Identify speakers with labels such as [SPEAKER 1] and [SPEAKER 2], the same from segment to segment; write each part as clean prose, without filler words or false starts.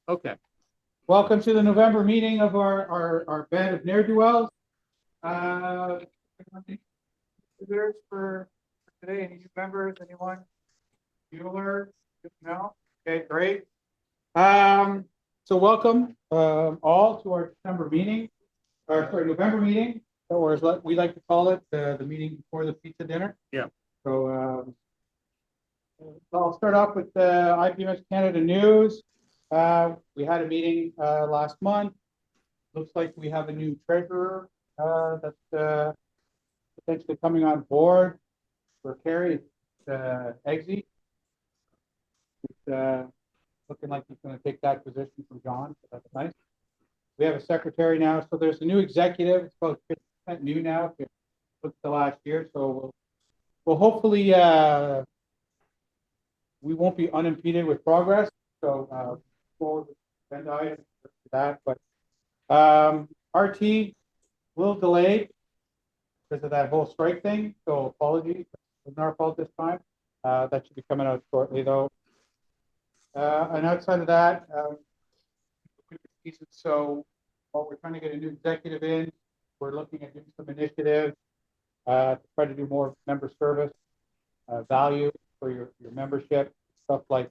[SPEAKER 1] Okay. Welcome to the November meeting of our band of ne'er-do-wells. Visitors for today, any new members, anyone? Bueller? No? Okay, great. So welcome all to our December meeting, or sorry, November meeting, or as we like to call it, the meeting before the pizza dinner.
[SPEAKER 2] Yeah.
[SPEAKER 1] So I'll start off with the IPMS Canada news. We had a meeting last month. Looks like we have a new treasurer that's potentially coming on board for Kerry. Eggsy. It's looking like he's going to take that position from John. So that's nice. We have a secretary now. So there's a new executive. It's about 50% new now if you look at the last year. So we'll hopefully we won't be unimpeded with progress. So forward with agenda items for that. But RT a little delayed because of that whole strike thing. So apologies. It wasn't our fault this time. That should be coming out shortly though. And outside of that, so while we're trying to get a new executive in, we're looking at doing some initiatives to try to do more member service, value for your membership, stuff like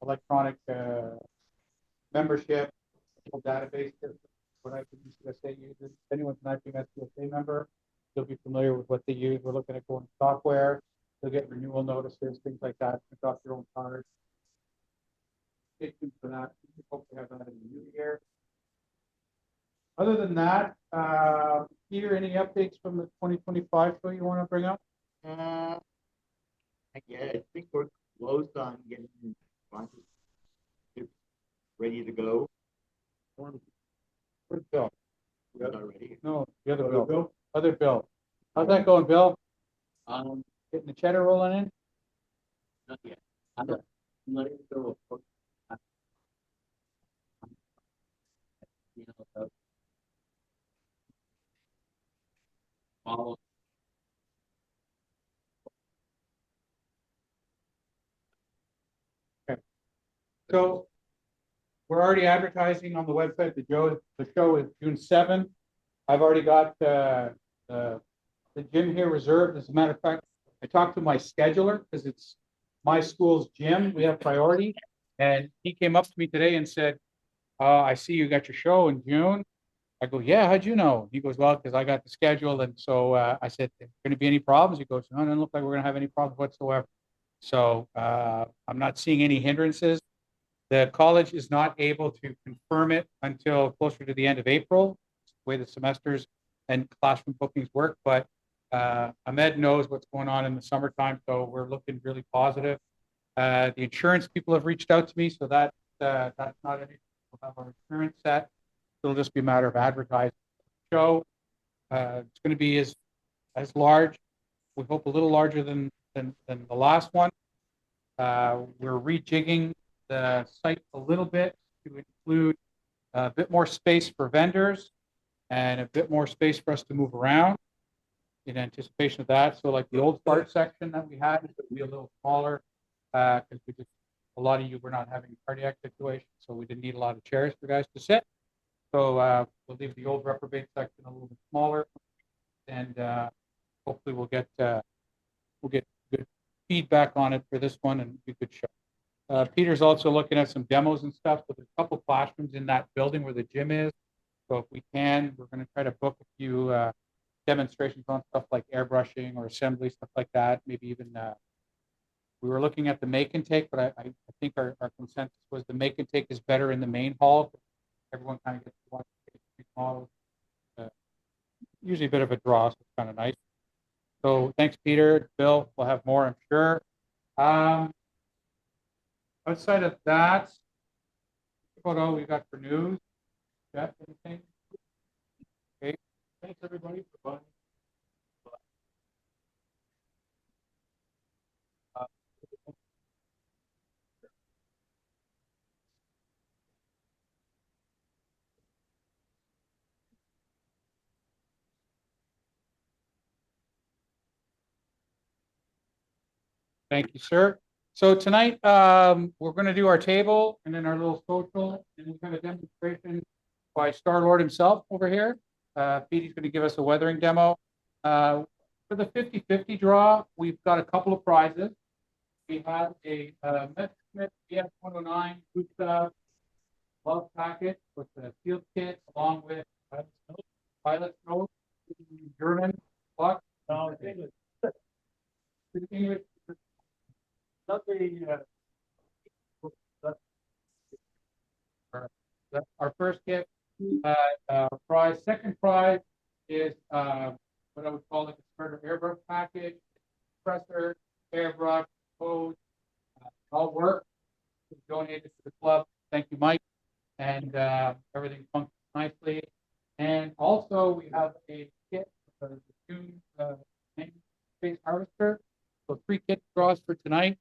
[SPEAKER 1] electronic membership, database, what IPMS USA uses. If anyone's an IPMS USA member, you'll be familiar with what they use. We're looking at going software. You'll get renewal notices, things like that. Print off your own card. Stay tuned for that. We hope to have that in the new year. Other than that, Peter, any updates from the 2025 show you want to bring up?
[SPEAKER 2] Yeah, I think we're close on getting sponsorships ready to go.
[SPEAKER 1] Where's Bill?
[SPEAKER 2] We're not ready.
[SPEAKER 1] No, the other Bill. Other Bill. How's that going, Bill? Getting the cheddar rolling in?
[SPEAKER 2] Not yet. I'm letting it go. Follow.
[SPEAKER 1] Okay. So we're already advertising on the website. The show is June 7th. I've already got the gym here reserved. As a matter of fact, I talked to my scheduler because it's my school's gym. We have priority. And he came up to me today and said, I see you got your show in June. I go, yeah, how'd you know? He goes, well, because I got the schedule. And so I said, going to be any problems? He goes, no, it doesn't look like we're going to have any problems whatsoever. So I'm not seeing any hindrances. The college is not able to confirm it until closer to the end of April, the way the semesters and classroom bookings work. But Ahmed knows what's going on in the summertime, so we're looking really positive. The insurance people have reached out to me, so that's not an issue. We'll have our insurance set. It'll just be a matter of advertising the show. It's going to be as large. We hope a little larger than the last one. We're rejigging the site a little bit to include a bit more space for vendors and a bit more space for us to move around in anticipation of that. So like the old start section that we had would be a little smaller because a lot of you were not having cardiac situations, so we didn't need a lot of chairs for guys to sit. So we'll leave the old reprobate section a little bit smaller, and hopefully we'll get good feedback on it for this one and be a good show. Peter's also looking at some demos and stuff. So there's a couple classrooms in that building where the gym is. So if we can, we're going to try to book a few demonstrations on stuff like airbrushing or assembly, stuff like that. Maybe even we were looking at the make and take, but I think our consensus was the make and take is better in the main hall. Everyone kind of gets to watch the models. Usually a bit of a draw, so it's kind of nice. So thanks, Peter. Bill, we'll have more, I'm sure. Outside of that, what all we got for news? Jeff, anything? Okay. Thanks everybody for voting. Thank you, sir. So tonight, we're gonna do our table and then our little social, and we have a demonstration by Star-Lord himself over here. Petey's gonna give us a weathering demo. For the 50-50 draw, we've got a couple of prizes. We have a Messerschmitt BF-109 Gustav love packet with the field kit along with pilot notes, German block. English. English. That's our first kit. Prize. Second prize is what I would call like a starter airbrush package, compressor, airbrush, hose, all work. Donated to the club. Thank you, Mike. And everything functions nicely. And also we have a kit for the June space harvester. So 3 kit draws for tonight.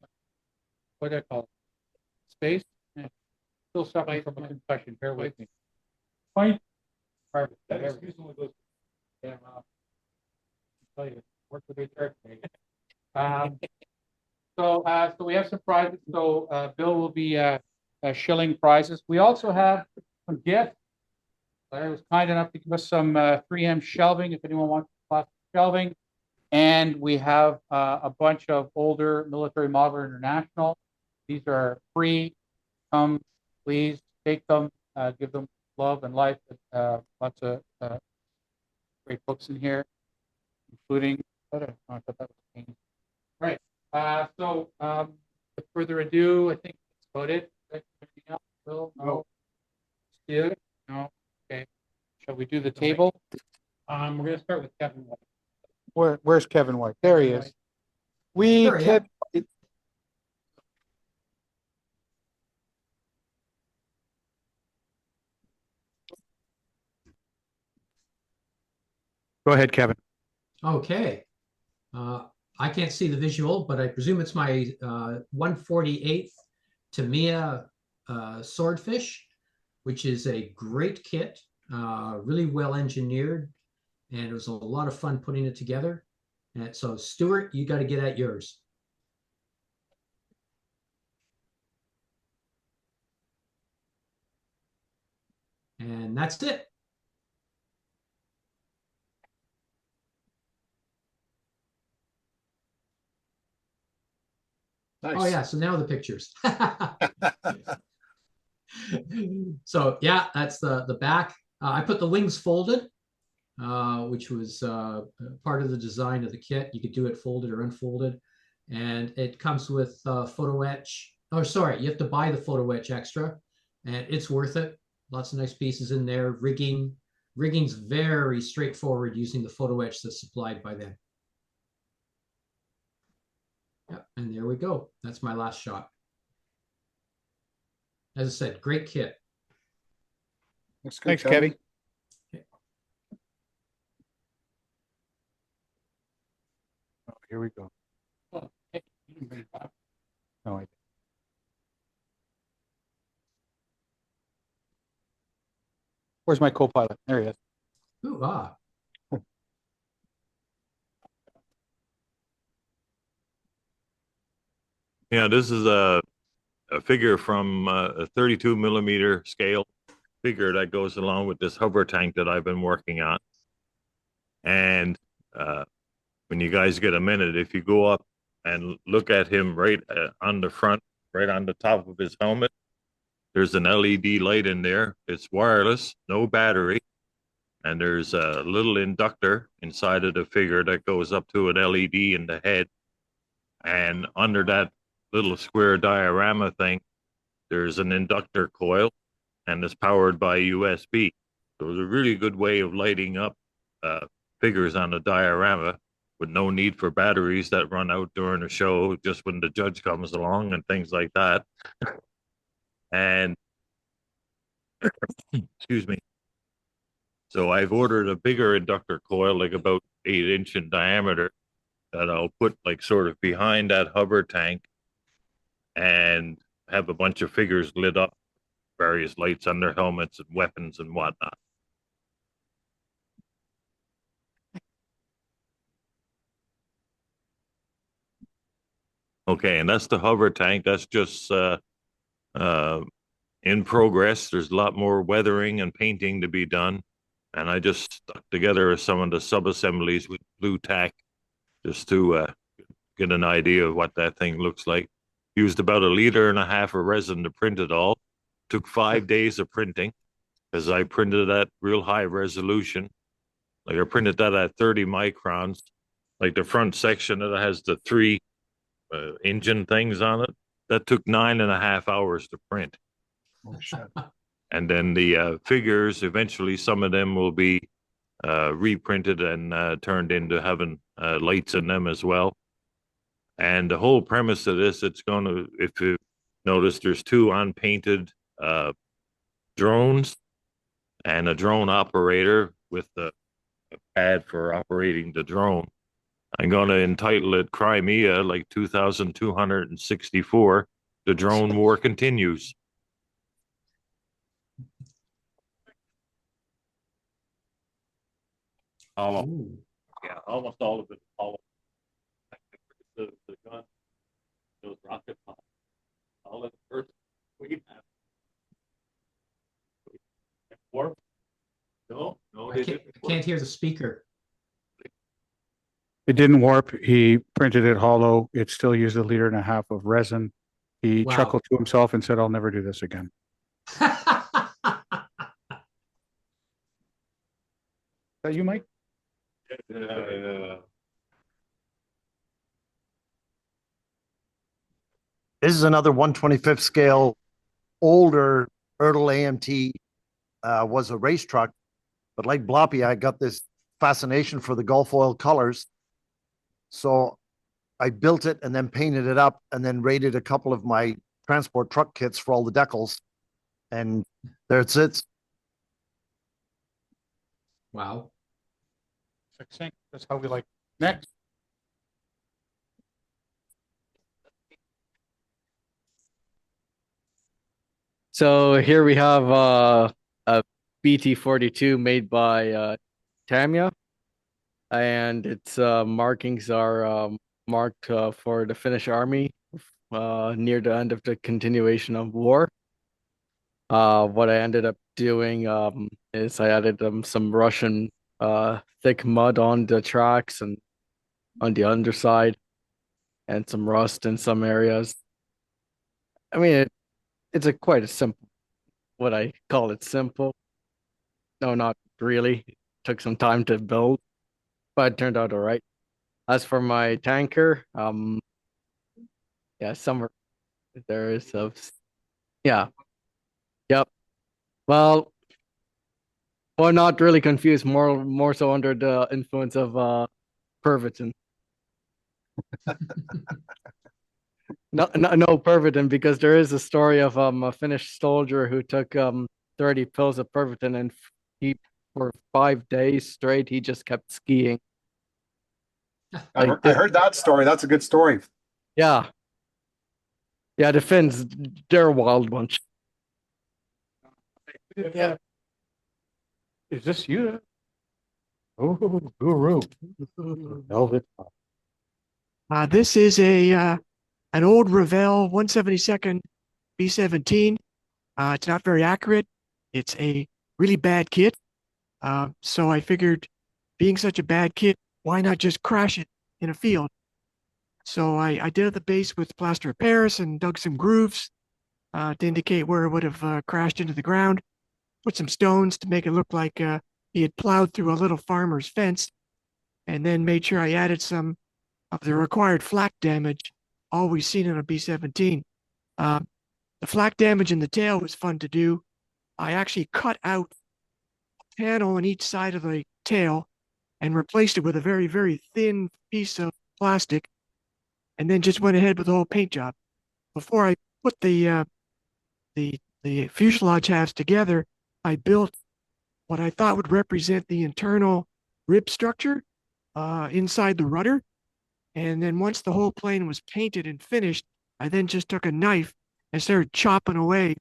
[SPEAKER 1] What do I call it? Space. Yeah. Still suffering from a concussion. Bear with me. Point. Perfect. Yeah, well, I'll tell you, work with HR today. So we have some prizes. So Bill will be shilling prizes. We also have some gifts. Larry was kind enough to give us some 3M shelving if anyone wants plastic shelving. And we have a bunch of older Military Model International. These are free. Come, please take them, give them love and life. Lots of great books in here, including, I thought that was Kane. Right. With further ado, I think that's about it. Anything else, Bill? No. Steve? No. Okay. Shall we do the table? We're going to start with Kevin White. Where's Kevin White? There he is.
[SPEAKER 3] Sure, yeah.
[SPEAKER 1] Go ahead, Kevin.
[SPEAKER 3] Okay. I can't see the visual, but I presume it's my 148th Tamiya swordfish, which is a great kit, really well engineered, and it was a lot of fun putting it together. And so, Stuart, you got to get at yours. And that's it.
[SPEAKER 4] Nice.
[SPEAKER 3] Oh yeah, so now the pictures. So yeah, that's the back. I put the wings folded, which was part of the design of the kit. You could do it folded or unfolded, and it comes with photo etch. Oh, sorry, you have to buy the photo etch extra, and it's worth it. Lots of nice pieces in there. Rigging's very straightforward using the photo etch that's supplied by them. Yeah, and there we go. That's my last shot. As I said, great kit.
[SPEAKER 4] Looks good,
[SPEAKER 1] Thanks, Kevin. Oh, here we go. Oh, hey, you didn't bring it up. No, I didn't. Where's my co-pilot? There he is.
[SPEAKER 3] Ooh, ah.
[SPEAKER 5] Yeah, this is a figure from a 32 millimeter scale figure that goes along with this hover tank that I've been working on. And when you guys get a minute, if you go up and look at him right on the front, right on the top of his helmet, there's an LED light in there. It's wireless, no battery. And there's a little inductor inside of the figure that goes up to an LED in the head. And under that little square diorama thing, there's an inductor coil, and it's powered by USB. So it's a really good way of lighting up figures on a diorama with no need for batteries that run out during a show, just when the judge comes along and things like that. And excuse me. So I've ordered a bigger inductor coil, like about 8-inch in diameter, that I'll put like sort of behind that hover tank and have a bunch of figures lit up, various lights on their helmets and weapons and whatnot. Okay, and that's the hover tank. That's just in progress. There's a lot more weathering and painting to be done. And I just stuck together some of the sub-assemblies with blue tack just to get an idea of what that thing looks like. Used about 1.5 liters of resin to print it all. Took 5 days of printing because I printed at real high resolution. Like I printed that at 30 microns. Like the front section that has the 3 engine things on it, that took 9.5 hours to print.
[SPEAKER 4] Oh, shit.
[SPEAKER 5] And then the figures, eventually some of them will be reprinted and turned into having lights in them as well. And the whole premise of this, it's going to, if you notice, there's 2 unpainted drones and a drone operator with a pad for operating the drone. I'm going to entitle it Crimea, like 2264. The drone war continues.
[SPEAKER 3] Ooh.
[SPEAKER 5] Yeah, almost all of it. The gun, those rocket pods, all of the first we have. Warp? No,
[SPEAKER 3] I can't hear the speaker.
[SPEAKER 4] It didn't warp. He printed it hollow. It still used 1.5 liters of resin. He
[SPEAKER 3] Wow.
[SPEAKER 4] chuckled to himself and said, "I'll never do this again." Is that you, Mike?
[SPEAKER 6] This is another 1/25th scale, older Ertl AMT, was a race truck, but like Bloppy, I got this fascination for the Gulf oil colors. So I built it and then painted it up and then rated a couple of my transport truck kits for all the decals. And there it sits.
[SPEAKER 3] Wow.
[SPEAKER 1] That's how we like. Next.
[SPEAKER 7] So here we have a BT-42 made by Tamiya, and its markings are marked for the Finnish army near the end of the continuation of war. What I ended up doing is I added some Russian thick mud on the tracks and on the underside, and some rust in some areas. I mean, it's a quite a simple, what I call it simple. No, not really. It took some time to build, but it turned out all right. As for my tanker, yeah, some there is of, yeah, yep. Well, not really confused. More so under the influence of Pervitin. No Pervitin, because there is a story of a Finnish soldier who took 30 pills of Pervitin, and he for 5 days straight he just kept skiing.
[SPEAKER 4] I heard that story. That's a good story.
[SPEAKER 7] Yeah. Yeah, the Finns, they're a wild bunch.
[SPEAKER 1] Yeah. Is this you? Oh, guru. Velvet.
[SPEAKER 8] This is an old Revell 172nd B-17. It's not very accurate. It's a really bad kit. So I figured, being such a bad kit, why not just crash it in a field? So I did at the base with plaster of Paris and dug some grooves to indicate where it would have crashed into the ground. Put some stones to make it look like he had plowed through a little farmer's fence, and then made sure I added some of the required flak damage always seen on a B-17. The flak damage in the tail was fun to do. I actually cut out a panel on each side of the tail and replaced it with a very, very thin piece of plastic, and then just went ahead with the whole paint job. Before I put the fuselage halves together, I built what I thought would represent the internal rib structure inside the rudder. And then once the whole plane was painted and finished, I then just took a knife and started chopping away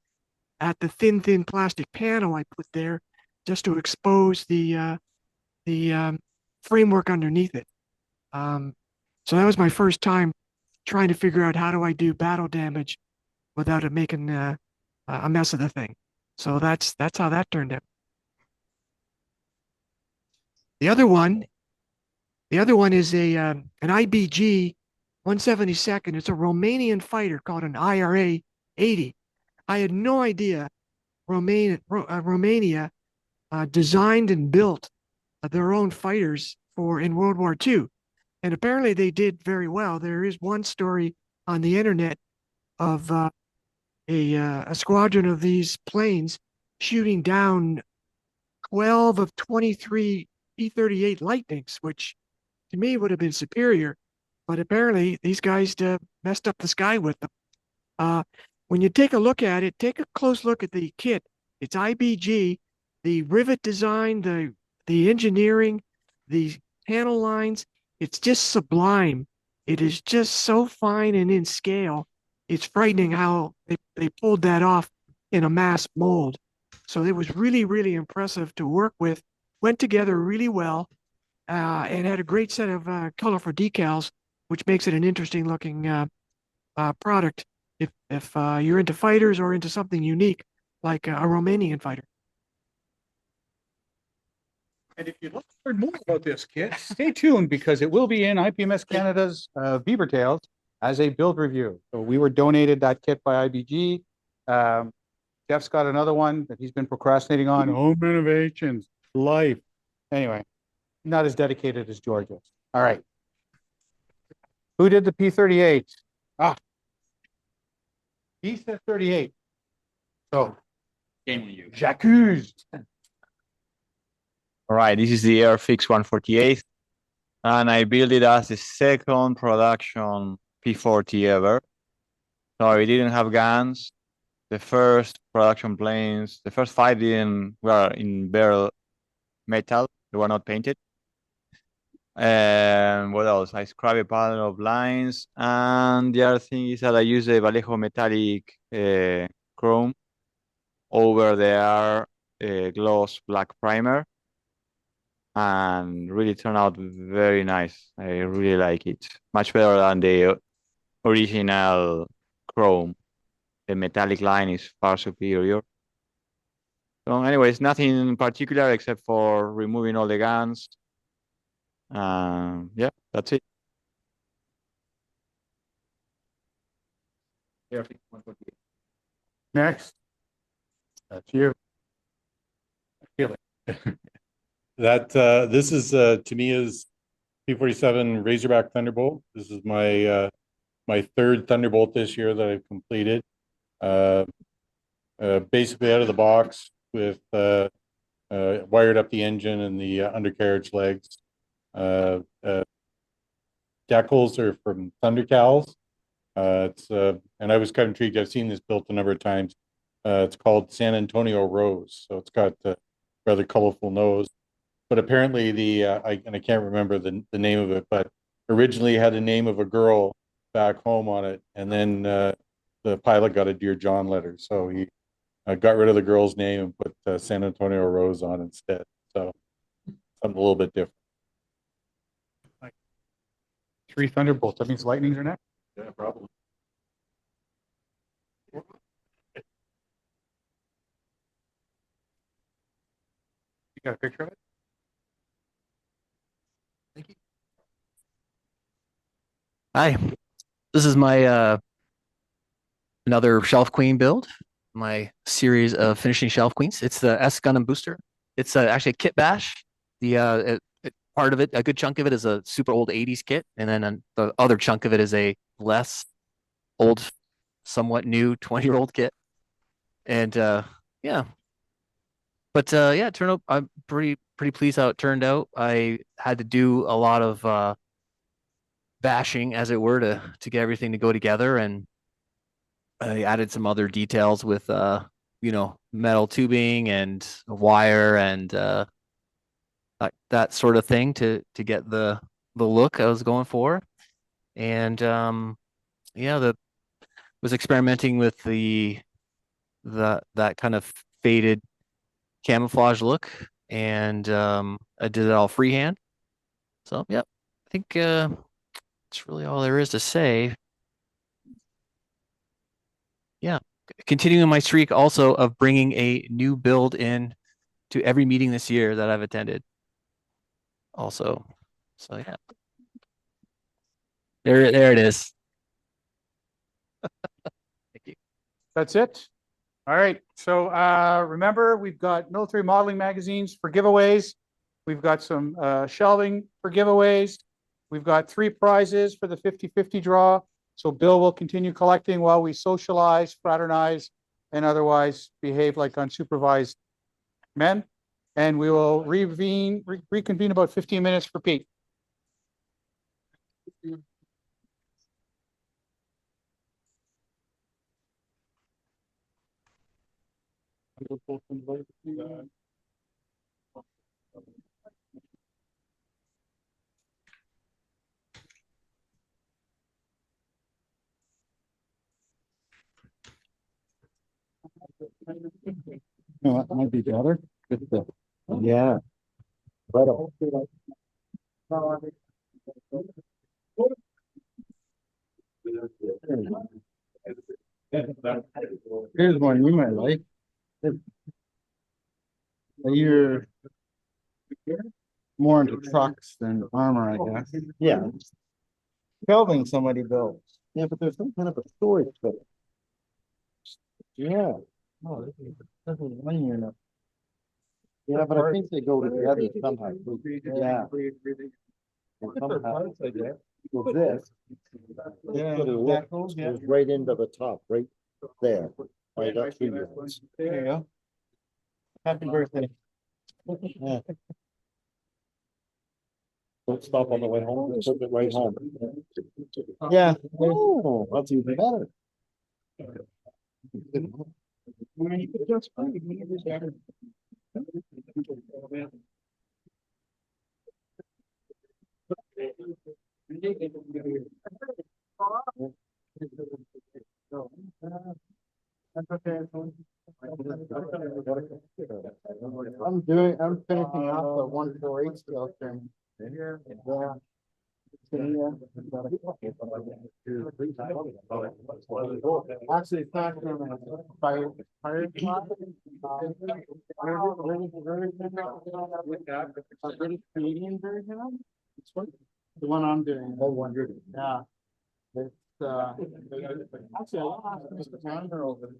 [SPEAKER 8] at the thin plastic panel I put there, just to expose the framework underneath it. So that was my first time trying to figure out how do I do battle damage without it making a mess of the thing. So that's how that turned out. The other one is an IBG 172nd. It's a Romanian fighter called an IRA 80. I had no idea Romania designed and built their own fighters in World War II. And apparently they did very well. There is one story on the internet of a squadron of these planes shooting down 12 of 23 P-38 Lightnings, which to me would have been superior. But apparently these guys messed up the sky with them. When you take a look at it, take a close look at the kit. It's IBG, the rivet design, the engineering, the panel lines. It's just sublime. It is just so fine and in scale. It's frightening how they pulled that off in a mass mold. So it was really, really impressive to work with. Went together really well, and had a great set of colorful decals, which makes it an interesting looking product if you're into fighters or into something unique like a Romanian fighter.
[SPEAKER 1] And if you'd like to learn more about this kit, stay tuned because it will be in IPMS Canada's Beaver Tales as a build review. So we were donated that kit by IBG. Jeff's got another one that he's been procrastinating on. Home renovations, life. Anyway, not as dedicated as George is. All right. Who did the P-38? He said 38. So, Jacques.
[SPEAKER 9] All right, this is the Airfix 148, and I built it as the second production P-40 ever. So it didn't have guns. The first production planes, the first 5 were in bare metal. They were not painted. And what else? I scrubbed a pattern of lines. And the other thing is that I use a Vallejo metallic chrome over their gloss black primer. And really turned out very nice. I really like it. Much better than the original chrome. The metallic line is far superior. So anyways, nothing in particular except for removing all the guns. Yeah, that's it.
[SPEAKER 1] Next. That's you. I feel it.
[SPEAKER 10] That this is to me is P-47 Razorback Thunderbolt. This is my my third Thunderbolt this year that I've completed. Basically out of the box with wired up the engine and the undercarriage legs. Decals are from Thundercals. And I was kind of intrigued. I've seen this built a number of times. It's called San Antonio Rose, so it's got a rather colorful nose. But apparently I can't remember the name of it, but originally it had the name of a girl back home on it, and then the pilot got a Dear John letter, so he got rid of the girl's name and put San Antonio Rose on instead. So something a little bit different.
[SPEAKER 1] 3 Thunderbolts. That means lightnings are next.
[SPEAKER 10] Yeah, probably.
[SPEAKER 1] You got a picture of it?
[SPEAKER 11] Hi, this is my another Shelf Queen build, my series of finishing Shelf Queens. It's the S Gundam booster. It's actually a kit bash. Part of it, a good chunk of it, is a super old 80s kit, and then the other chunk of it is a less old, somewhat new 20-year-old kit. And yeah, but yeah, it turned out, I'm pretty pleased how it turned out. I had to do a lot of bashing, as it were, to get everything to go together, and I added some other details with metal tubing and wire and that sort of thing to get the look I was going for. And yeah, was experimenting with that kind of faded camouflage look, and I did it all freehand. So yeah, I think that's really all there is to say. yeah, continuing my streak also of bringing a new build in to every meeting this year that I've attended. Also, so yeah, there it is. Thank you.
[SPEAKER 4] That's it. All right. So remember, we've got military modeling magazines for giveaways. We've got some shelving for giveaways. We've got 3 prizes for the 50-50 draw. So Bill will continue collecting while we socialize, fraternize, and otherwise behave like unsupervised men. And we will reconvene about 15 minutes for Pete.
[SPEAKER 10] That might be better.
[SPEAKER 6] Yeah. Right on.
[SPEAKER 10] Here's one you might like. You're more into trucks than armor, I guess.
[SPEAKER 6] Yeah.
[SPEAKER 10] Kelvin somebody built.
[SPEAKER 6] Yeah, but there's some kind of a storage for it.
[SPEAKER 10] Yeah. Oh, this is linear enough.
[SPEAKER 6] Yeah, but I think they go together somehow. Yeah. And somehow, with this,
[SPEAKER 10] Yeah,
[SPEAKER 6] it
[SPEAKER 10] that goes,
[SPEAKER 6] goes right into the top, right there. Right up through there.
[SPEAKER 10] There you go. Happy birthday.
[SPEAKER 6] Yeah. Don't stop on the way home, just put it right home.
[SPEAKER 10] Yeah.
[SPEAKER 6] Oh, that's even better.
[SPEAKER 10] I'm finishing off the 148 scale training. Yeah. Actually, it's not fire. British Canadian version of it? The one I'm doing. Yeah. It's actually I lost Mr. Pounder over it.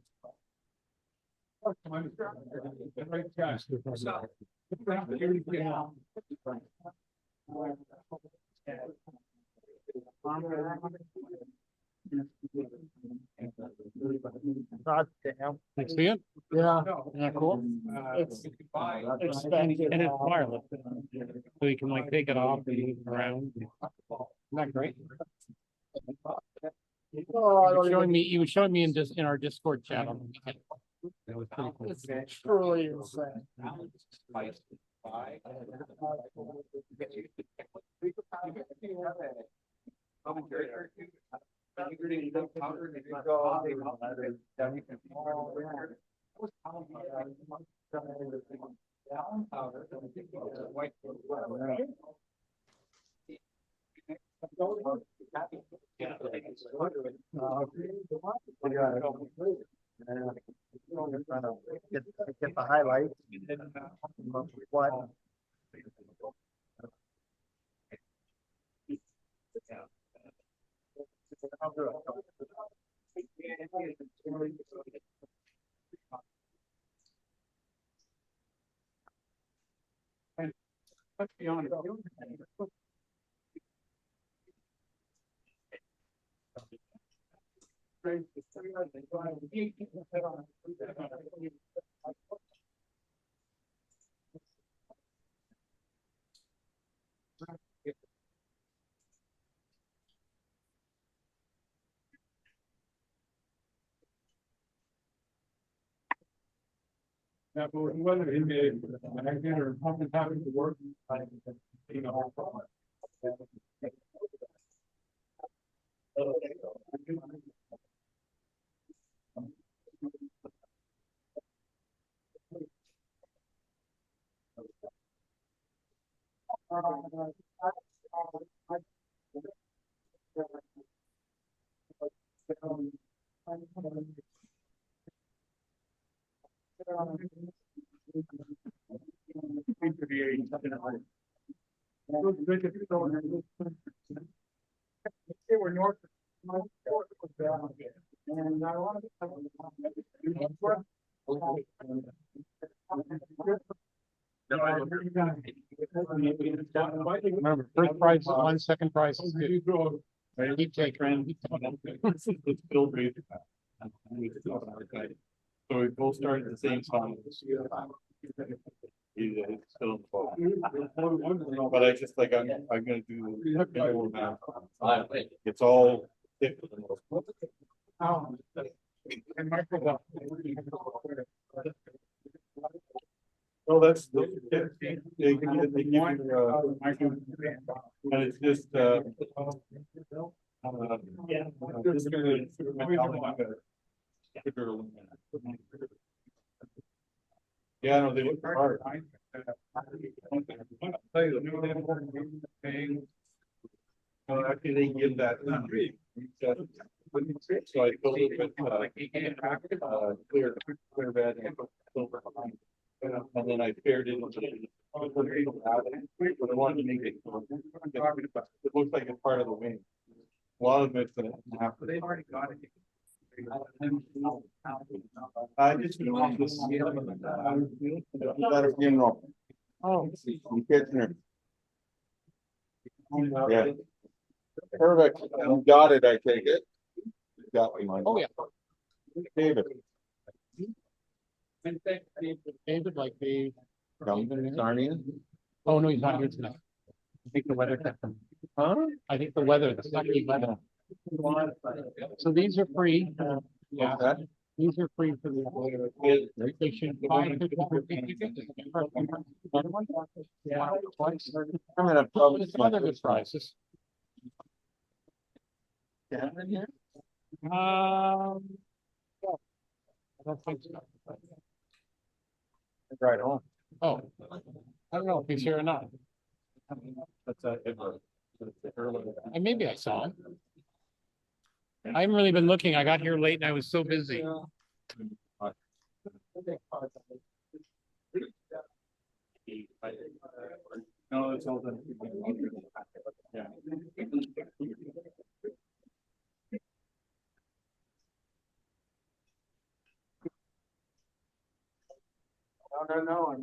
[SPEAKER 1] Thanks again.
[SPEAKER 10] Yeah.
[SPEAKER 1] Yeah, cool. It's and it's wireless, so you can like take it off and move it around. Isn't that great? He was showing me in our Discord chat on the weekend. That was pretty cool.
[SPEAKER 10] It's truly insane.
[SPEAKER 6] Get the highlights. What?
[SPEAKER 1] Let's be honest. Yeah, but when weather in the, when I get her having to work, you know.
[SPEAKER 4] They were north. And I want remember, first prize is one, second prize is two. Keep taking.
[SPEAKER 10] It's build rate. So we both start at the same time. It's still involved. But I just like, I'm gonna do. It's all.
[SPEAKER 4] And Michael.
[SPEAKER 10] Well, that's. They give you, and it's just, just gonna. Yeah, no, they look hard. Actually, they give that. So I filled it with, clear red and silver behind. And then I paired it. But I wanted to make it. It looks like it's part of the wing. A lot of it's. They've already got it. I just want to see
[SPEAKER 4] Oh,
[SPEAKER 10] you catching her. Yeah. Perfect. You got it, I take it. Got one.
[SPEAKER 4] oh, yeah.
[SPEAKER 10] David.
[SPEAKER 4] David, like the.
[SPEAKER 10] Sarnian.
[SPEAKER 4] Oh, no, he's not here tonight. I think the weather kept him. Huh? I think the weather, the sucky weather. So these are free. Yeah, these are free for the. They should buy. Yeah.
[SPEAKER 10] I'm gonna probably.
[SPEAKER 4] Some other good prices.
[SPEAKER 10] Yeah, in here.
[SPEAKER 4] I don't think so.
[SPEAKER 10] Right on.
[SPEAKER 4] Oh, I don't know if he's here or not.
[SPEAKER 10] That's
[SPEAKER 4] And maybe I saw him. I haven't really been looking. I got here late and I was so busy.
[SPEAKER 10] No, it's all done. Yeah. No.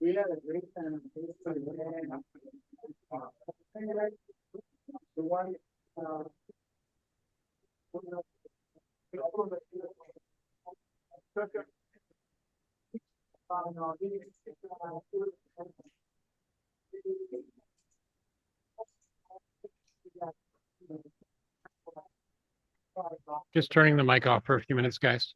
[SPEAKER 10] We had a great time. The one,
[SPEAKER 4] Just turning the mic off for a few minutes, guys.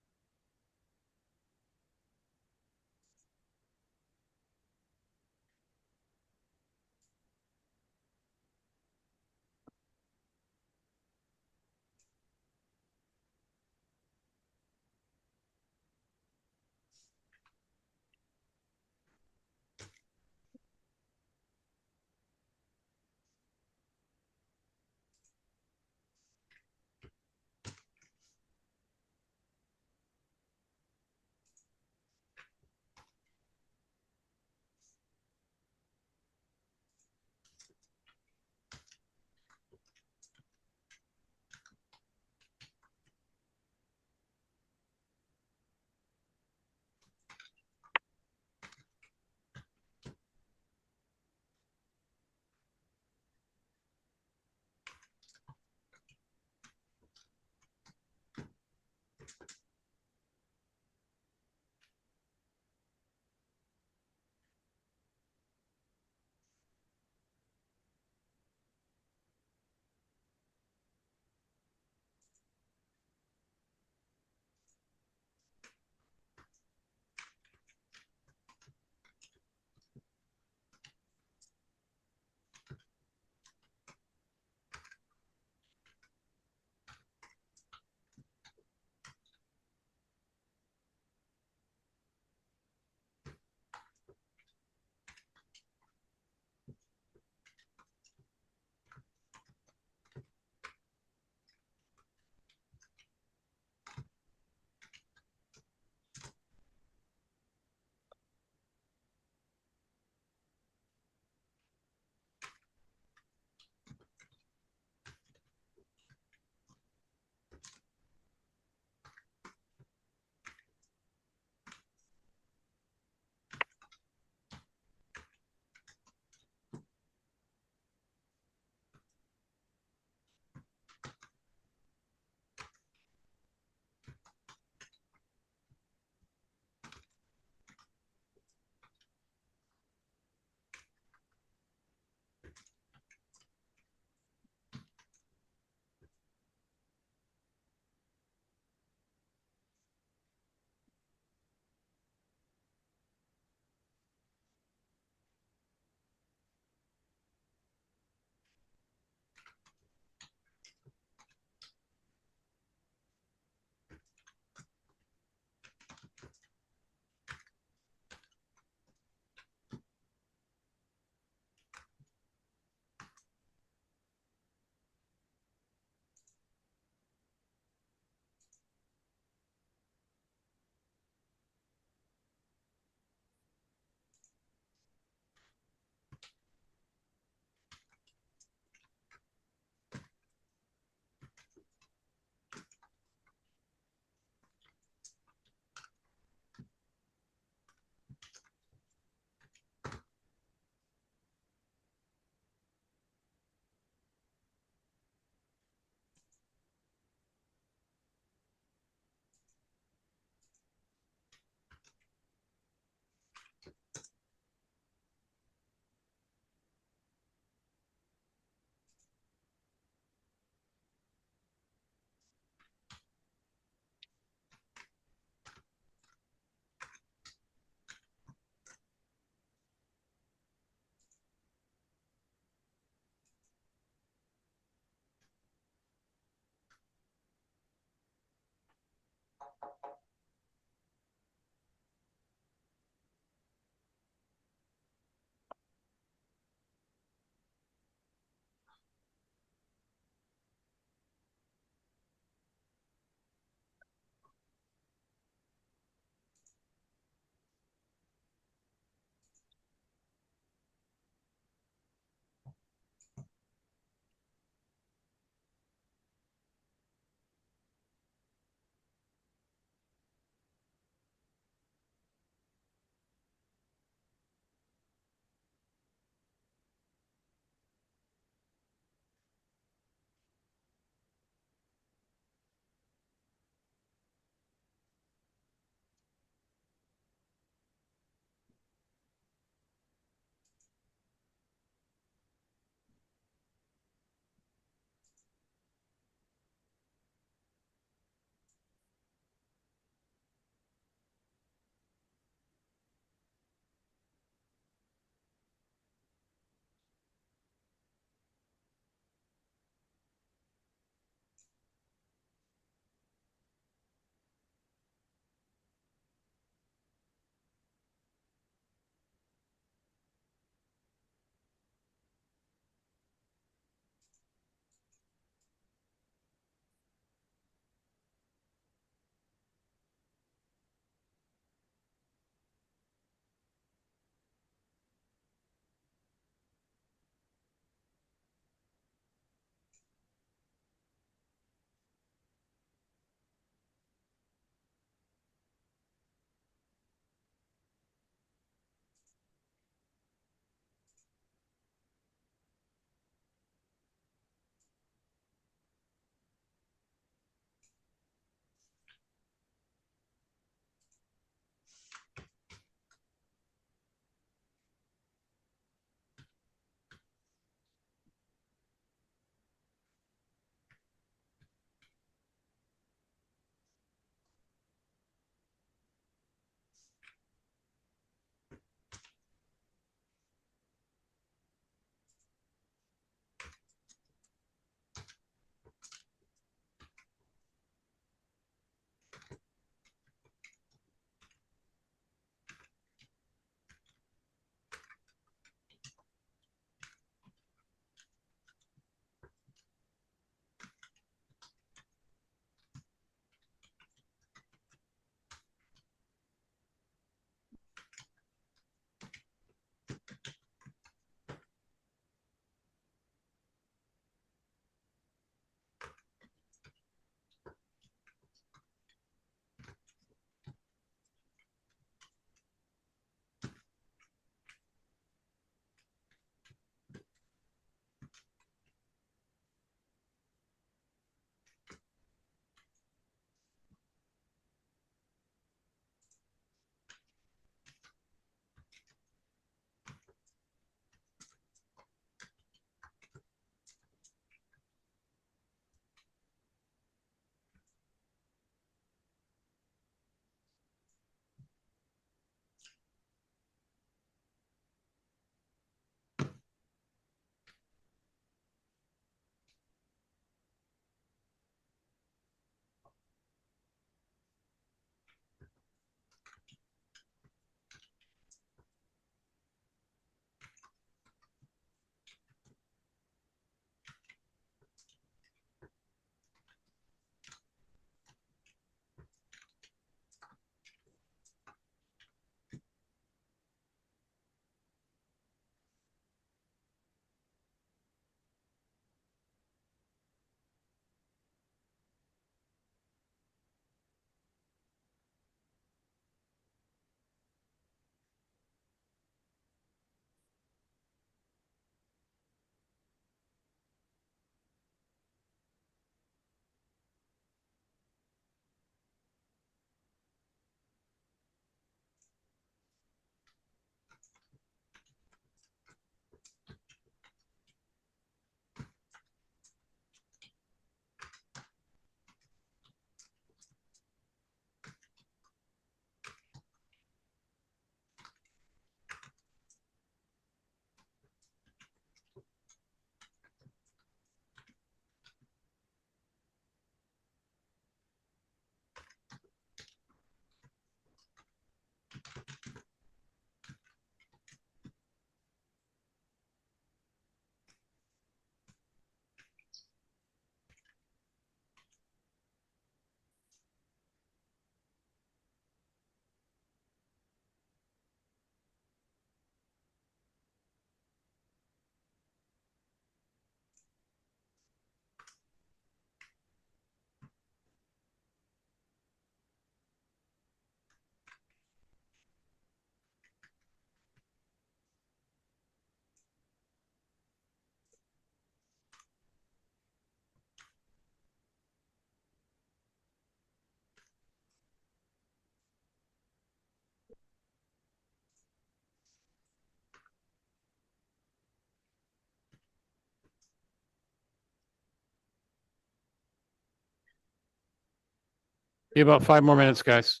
[SPEAKER 4] Give about 5 more minutes, guys.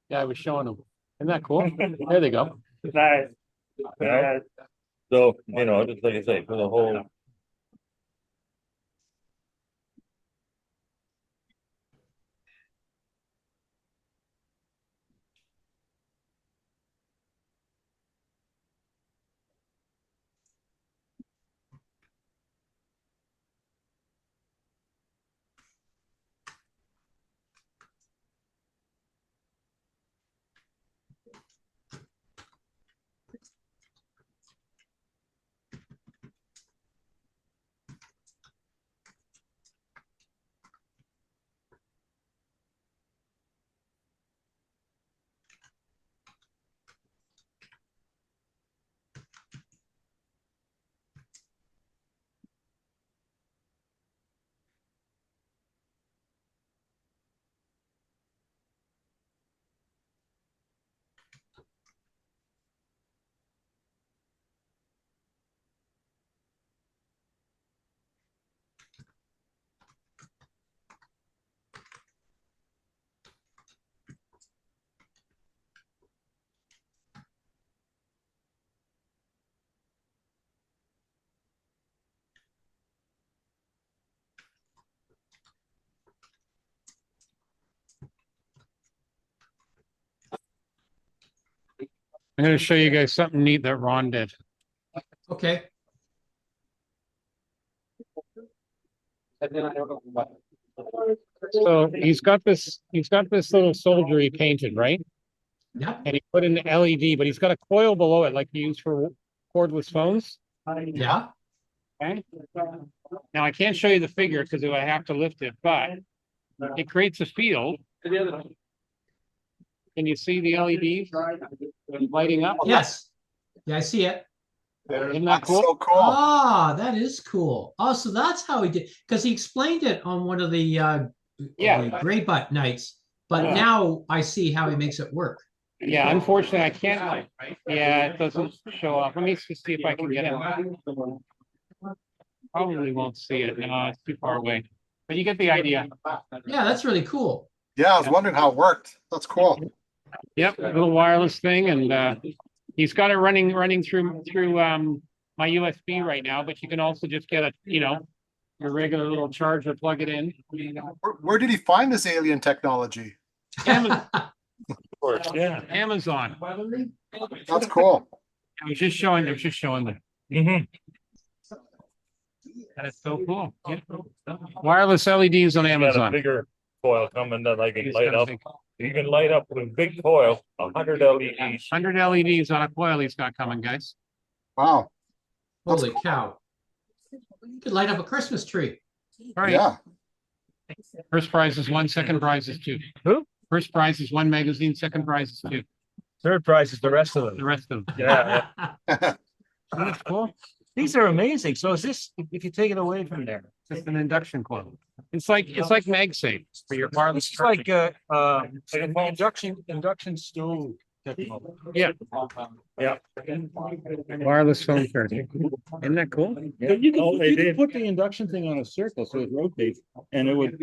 [SPEAKER 4] Yeah, I was showing them. Isn't that cool? There they go.
[SPEAKER 5] Nice. Yeah. So, you know, just like I say, for the whole.
[SPEAKER 4] I'm going to show you guys something neat that Ron did.
[SPEAKER 3] Okay.
[SPEAKER 4] So he's got this little soldier he painted, right?
[SPEAKER 3] Yeah.
[SPEAKER 4] And he put in the LED, but he's got a coil below it like you use for cordless phones.
[SPEAKER 3] Yeah.
[SPEAKER 4] Okay. Now I can't show you the figure because I have to lift it, but it creates a field. Can you see the LEDs lighting up?
[SPEAKER 3] Yes. Yeah, I see it.
[SPEAKER 4] Isn't that cool?
[SPEAKER 6] So cool.
[SPEAKER 3] Ah, that is cool. Oh, so that's how he did, because he explained it on one of the gray butt nights, but
[SPEAKER 4] Yeah.
[SPEAKER 3] now I see how he makes it work.
[SPEAKER 4] Yeah, unfortunately, I can't. Yeah, it doesn't show up. Let me just see if I can get it. Probably won't see it. No, it's too far away. But you get the idea.
[SPEAKER 3] Yeah, that's really cool.
[SPEAKER 6] Yeah, I was wondering how it worked. That's cool.
[SPEAKER 4] Yep, little wireless thing, and he's got it running through my USB right now. But you can also just get a your regular little charger, plug it in.
[SPEAKER 6] Where did he find this alien technology?
[SPEAKER 4] Amazon.
[SPEAKER 5] Of course, yeah.
[SPEAKER 4] Amazon.
[SPEAKER 6] That's cool.
[SPEAKER 4] I was just showing them.
[SPEAKER 5] Mm-hmm.
[SPEAKER 4] That's so cool. Yeah. Wireless LEDs on
[SPEAKER 5] Got a
[SPEAKER 4] Amazon.
[SPEAKER 5] bigger coil coming that I can
[SPEAKER 4] He's
[SPEAKER 5] light
[SPEAKER 4] got a
[SPEAKER 5] up.
[SPEAKER 4] big-
[SPEAKER 5] You can light up with a big coil, 100 LEDs.
[SPEAKER 4] 100 LEDs on a coil he's got coming, guys.
[SPEAKER 6] Wow. That's
[SPEAKER 3] Holy
[SPEAKER 6] cool.
[SPEAKER 3] cow. You could light up a Christmas tree.
[SPEAKER 4] All right.
[SPEAKER 6] Yeah.
[SPEAKER 4] First prize is 1, second prize is 2.
[SPEAKER 5] Who?
[SPEAKER 4] First prize is 1 magazine, second prize is 2.
[SPEAKER 5] Third prize is the rest of
[SPEAKER 4] The
[SPEAKER 5] them.
[SPEAKER 4] rest of them.
[SPEAKER 5] Yeah.
[SPEAKER 4] That's cool.
[SPEAKER 5] These are amazing. So is this, if you take it away from there?
[SPEAKER 4] Just an induction coil. It's like MagSafe for your wireless.
[SPEAKER 5] It's like induction stove technology.
[SPEAKER 4] Yeah.
[SPEAKER 5] Yeah.
[SPEAKER 4] Wireless phone charging. Isn't that cool?
[SPEAKER 12] You could put the induction thing on a circle so it rotates and it would,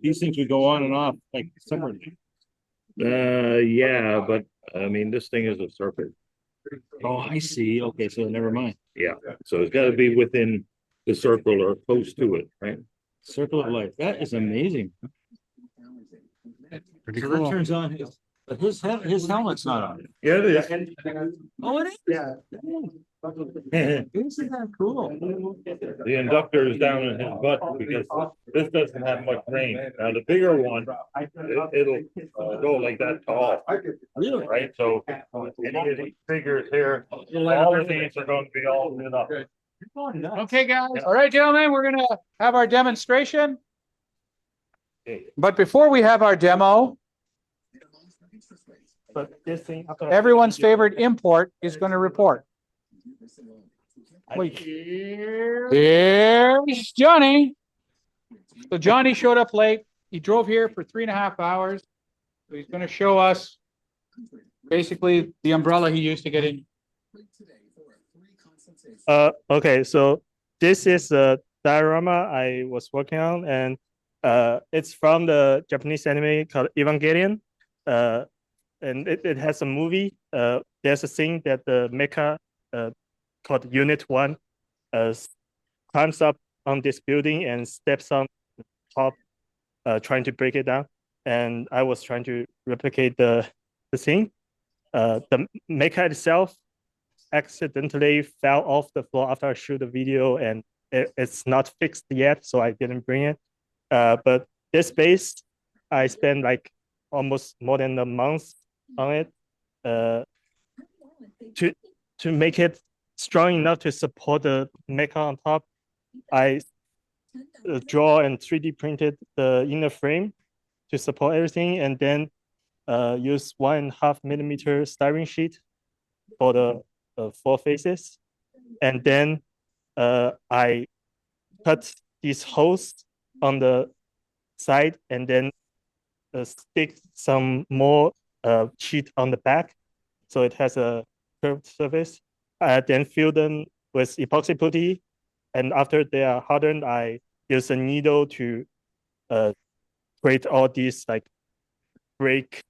[SPEAKER 12] these things would go on and off like separately.
[SPEAKER 5] Yeah, but I mean, this thing is a circuit.
[SPEAKER 12] Oh, I see. Okay, so never mind.
[SPEAKER 5] Yeah, so it's got to be within the circle or close to it, right?
[SPEAKER 12] Circle of life. That is amazing.
[SPEAKER 4] Pretty
[SPEAKER 12] So
[SPEAKER 4] cool.
[SPEAKER 12] that turns on his helmet's not on.
[SPEAKER 5] Yeah, it is.
[SPEAKER 12] Oh, it is? Yeah. Isn't that cool?
[SPEAKER 5] The inductor is down in his butt because this doesn't have much range. Now, the bigger one, it'll go like that tall.
[SPEAKER 12] Really?
[SPEAKER 5] Right, so any of these figures here, all of these are going to be all lit up.
[SPEAKER 4] Okay, guys. All right, gentlemen, we're going to have our demonstration.
[SPEAKER 5] Okay.
[SPEAKER 4] But before we have our demo,
[SPEAKER 5] But this thing.
[SPEAKER 4] everyone's favorite import is going to report. Wait. Here's Johnny. So Johnny showed up late. He drove here for 3.5 hours. So he's going to show us basically the umbrella he used to get in.
[SPEAKER 13] Okay, so this is diorama I was working on, and it's from the Japanese anime called Evangelion. And it has a movie. There's a scene that the mecha called Unit 1 climbs up on this building and steps on the top, trying to break it down. And I was trying to replicate the scene. The mecha itself accidentally fell off the floor after I shoot the video, and it's not fixed yet, so I didn't bring it. But this base, I spent like almost more than a month on it to make it strong enough to support the mecha on top. I draw and 3D printed the inner frame to support everything, and then use 1.5 millimeter styrene sheet for the 4 faces. And then I cut these holes on the side and then stick some more sheet on the back, so it has a curved surface. I then fill them with epoxy putty, and after they are hardened, I use a needle to create all these like break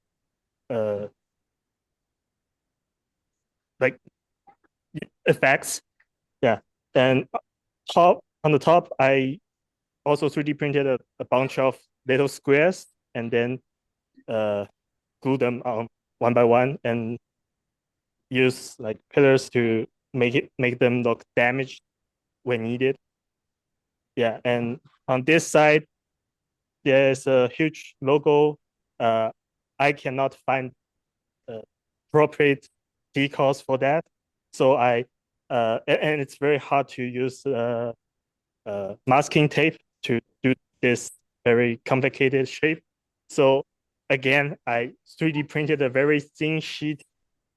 [SPEAKER 13] like effects. Yeah, and on the top, I also 3D printed a bunch of little squares and then glue them on one by one and use like pillars to make them look damaged when needed. Yeah, and on this side, there's a huge logo. I cannot find appropriate decals for that, so and it's very hard to use masking tape to do this very complicated shape. So again, I 3D printed a very thin sheet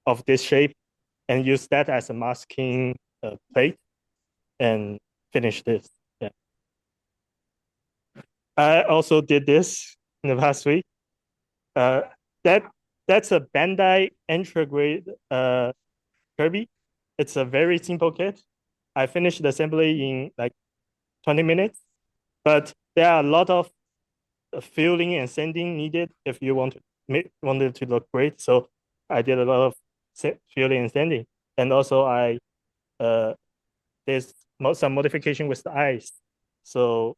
[SPEAKER 13] of this shape and use that as a masking plate and finish this. Yeah. I also did this in the past week. That's a Bandai Entra-grade Kirby. It's a very simple kit. I finished the assembly in like 20 minutes, but there are a lot of filling and sanding needed if you want it to look great. So I did a lot of filling and sanding, and also there's some modification with the eyes. So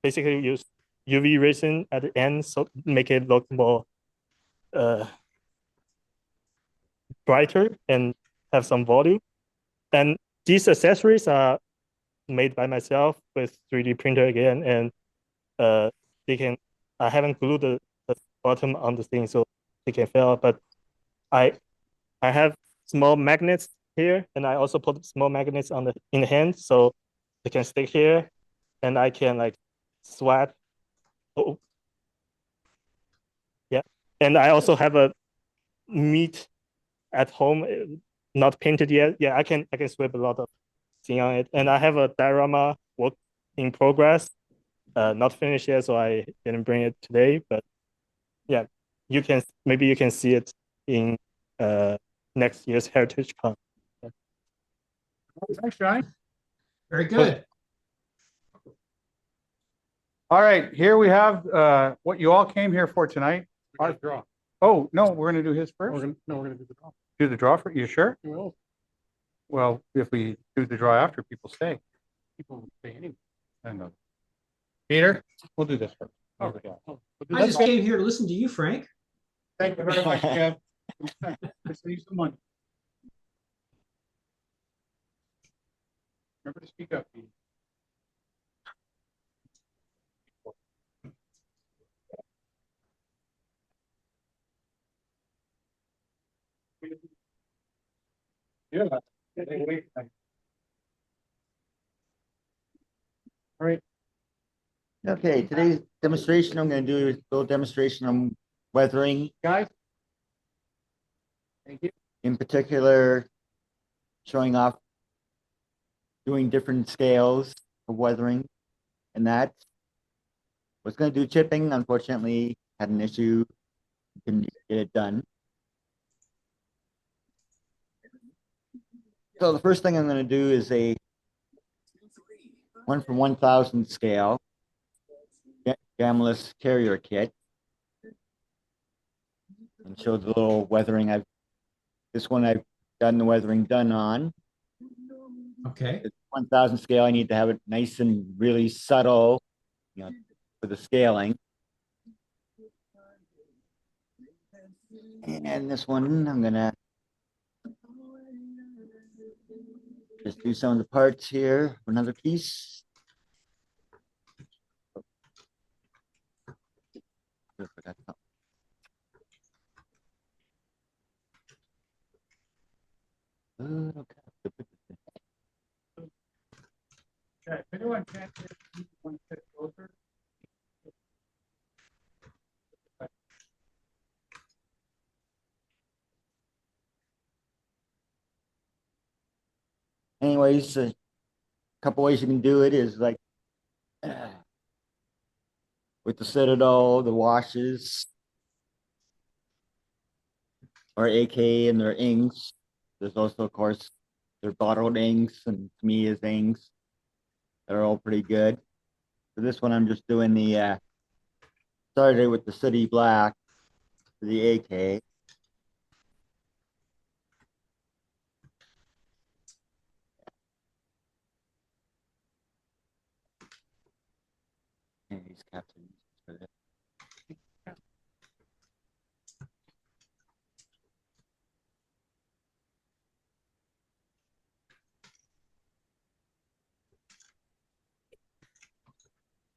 [SPEAKER 13] basically use UV resin at the end, so make it look more brighter and have some volume. And these accessories are made by myself with 3D printer again, and I haven't glued the bottom on the thing so they can fail, but I have small magnets here, and I also put small magnets in the hand so they can stick here, and I can like swap. Oh, yeah, and I also have a meat at home, not painted yet. Yeah, I can swap a lot of thing on it, and I have a diorama work in progress, not finished yet, so I didn't bring it today. But yeah, maybe you can see it in next year's Heritage Con. Yeah.
[SPEAKER 4] Thanks, Johnny.
[SPEAKER 3] Very good.
[SPEAKER 4] All right, here we have what you all came here for tonight.
[SPEAKER 1] Our draw.
[SPEAKER 4] Oh, no, we're gonna do his first.
[SPEAKER 1] We're gonna do the draw.
[SPEAKER 4] Do the draw for, you sure?
[SPEAKER 1] Well,
[SPEAKER 4] Well, if we do the draw after, people stay.
[SPEAKER 1] people will say anyway.
[SPEAKER 4] I know. Peter, we'll do this first.
[SPEAKER 1] Okay.
[SPEAKER 3] I just came here to listen to you, Frank.
[SPEAKER 1] Thank you very much, Kev. Let's leave some money. Remember to speak up, Pete. Yeah. All right.
[SPEAKER 2] Okay, today's demonstration, I'm gonna do a little demonstration on weathering.
[SPEAKER 1] Guys. Thank you.
[SPEAKER 2] In particular, showing off doing different scales of weathering and that. Was gonna do chipping, unfortunately had an issue, couldn't get it done. So the first thing I'm gonna do is a one from 1000 scale, gammaless carrier kit, and show the little weathering. This one I've gotten the weathering done on.
[SPEAKER 3] Okay.
[SPEAKER 2] It's 1000 scale. I need to have it nice and really subtle, you know, for the scaling. And this one, I'm gonna just do some of the parts here. Another piece. I forgot something. Okay.
[SPEAKER 1] Okay, if anyone can't hear, you want to sit closer.
[SPEAKER 2] Anyways, a couple ways you can do it is like with the Citadel, the washes, or AK and their inks. There's also, of course, their bottled inks and Tamiya's inks. They're all pretty good. For this one, I'm just doing the started with the City Black for the AK. And these captains for this.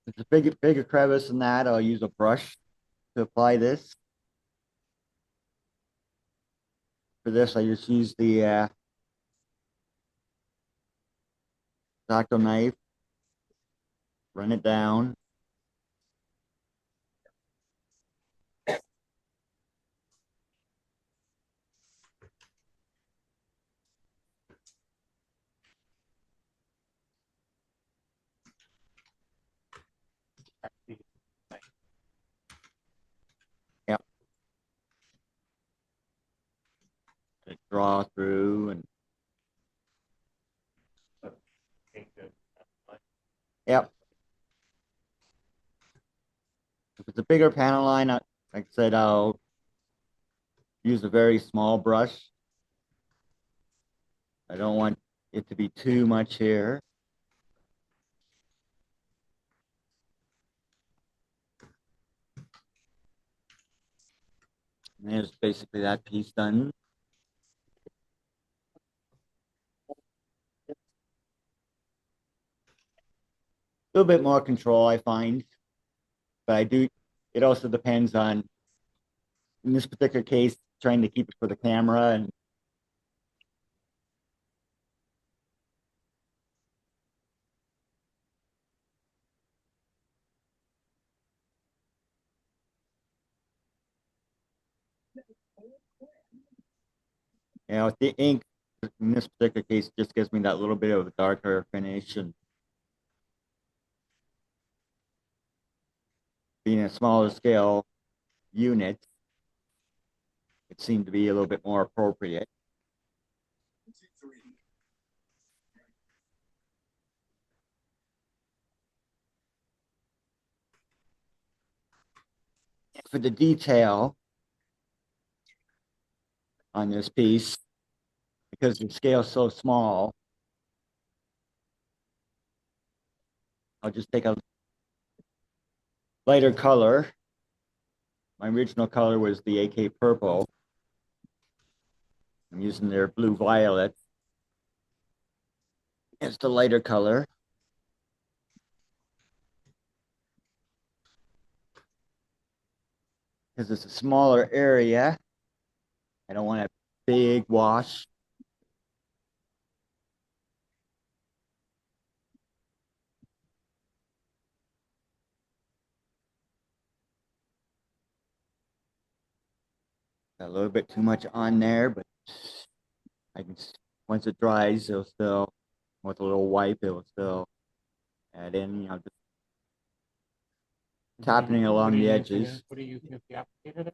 [SPEAKER 2] If it's a bigger crevice than that, I'll use a brush to apply this. For this, I just use the X-Acto knife, run it down. Yep. Draw through and yep. If it's a bigger panel line, like I said, I'll use a very small brush. I don't want it to be too much here. And there's basically that piece done. A little bit more control, I find, but it also depends on, in this particular case, trying to keep it for the camera and the ink in this particular case just gives me that little bit of a darker finish, and being a smaller scale unit, it seemed to be a little bit more appropriate. For the detail on this piece, because the scale is so small, I'll just take a lighter color. My original color was the AK purple. I'm using their blue violet as the lighter color. Because it's a smaller area, I don't want a big wash. Got a little bit too much on there, but I can, once it dries, it'll still, with a little wipe, it will still add in, just tapping along the edges.
[SPEAKER 1] What do you use the applicator?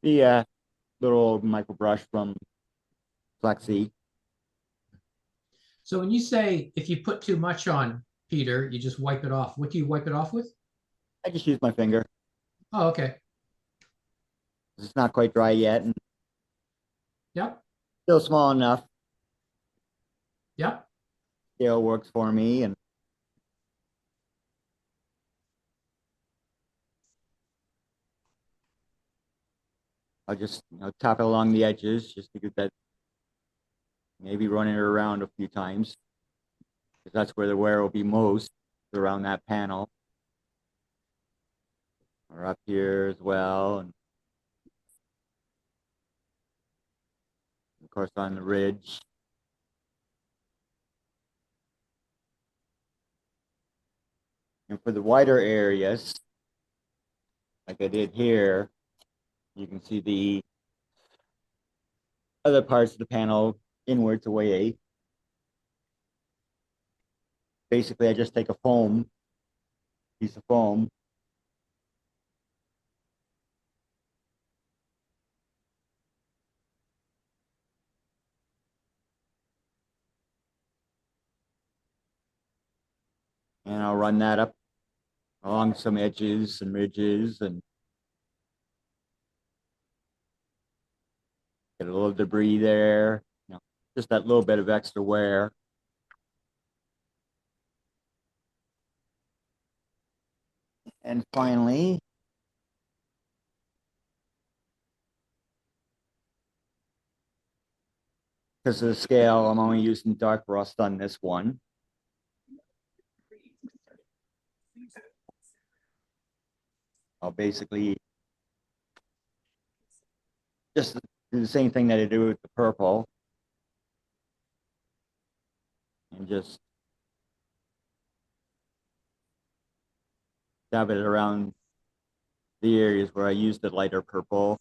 [SPEAKER 2] The little micro brush from Flexi.
[SPEAKER 3] So when you say if you put too much on, Peter, you just wipe it off. What do you wipe it off with?
[SPEAKER 2] I just use my finger.
[SPEAKER 3] Oh, okay.
[SPEAKER 2] It's not quite dry yet and
[SPEAKER 3] Yep.
[SPEAKER 2] still small enough.
[SPEAKER 3] Yep.
[SPEAKER 2] Scale works for me, and I'll just tap it along the edges just to get that, maybe running it around a few times, because that's where the wear will be most, around that panel. Or up here as well, and of course on the ridge. And for the wider areas, like I did here, you can see the other parts of the panel inwards away. Basically, I just take a piece of foam, and I'll run that up along some edges and ridges and get a little debris there, just that little bit of extra wear. And finally, because of the scale, I'm only using dark rust on this one. I'll basically just do the same thing that I do with the purple, and just dab it around the areas where I used the lighter purple.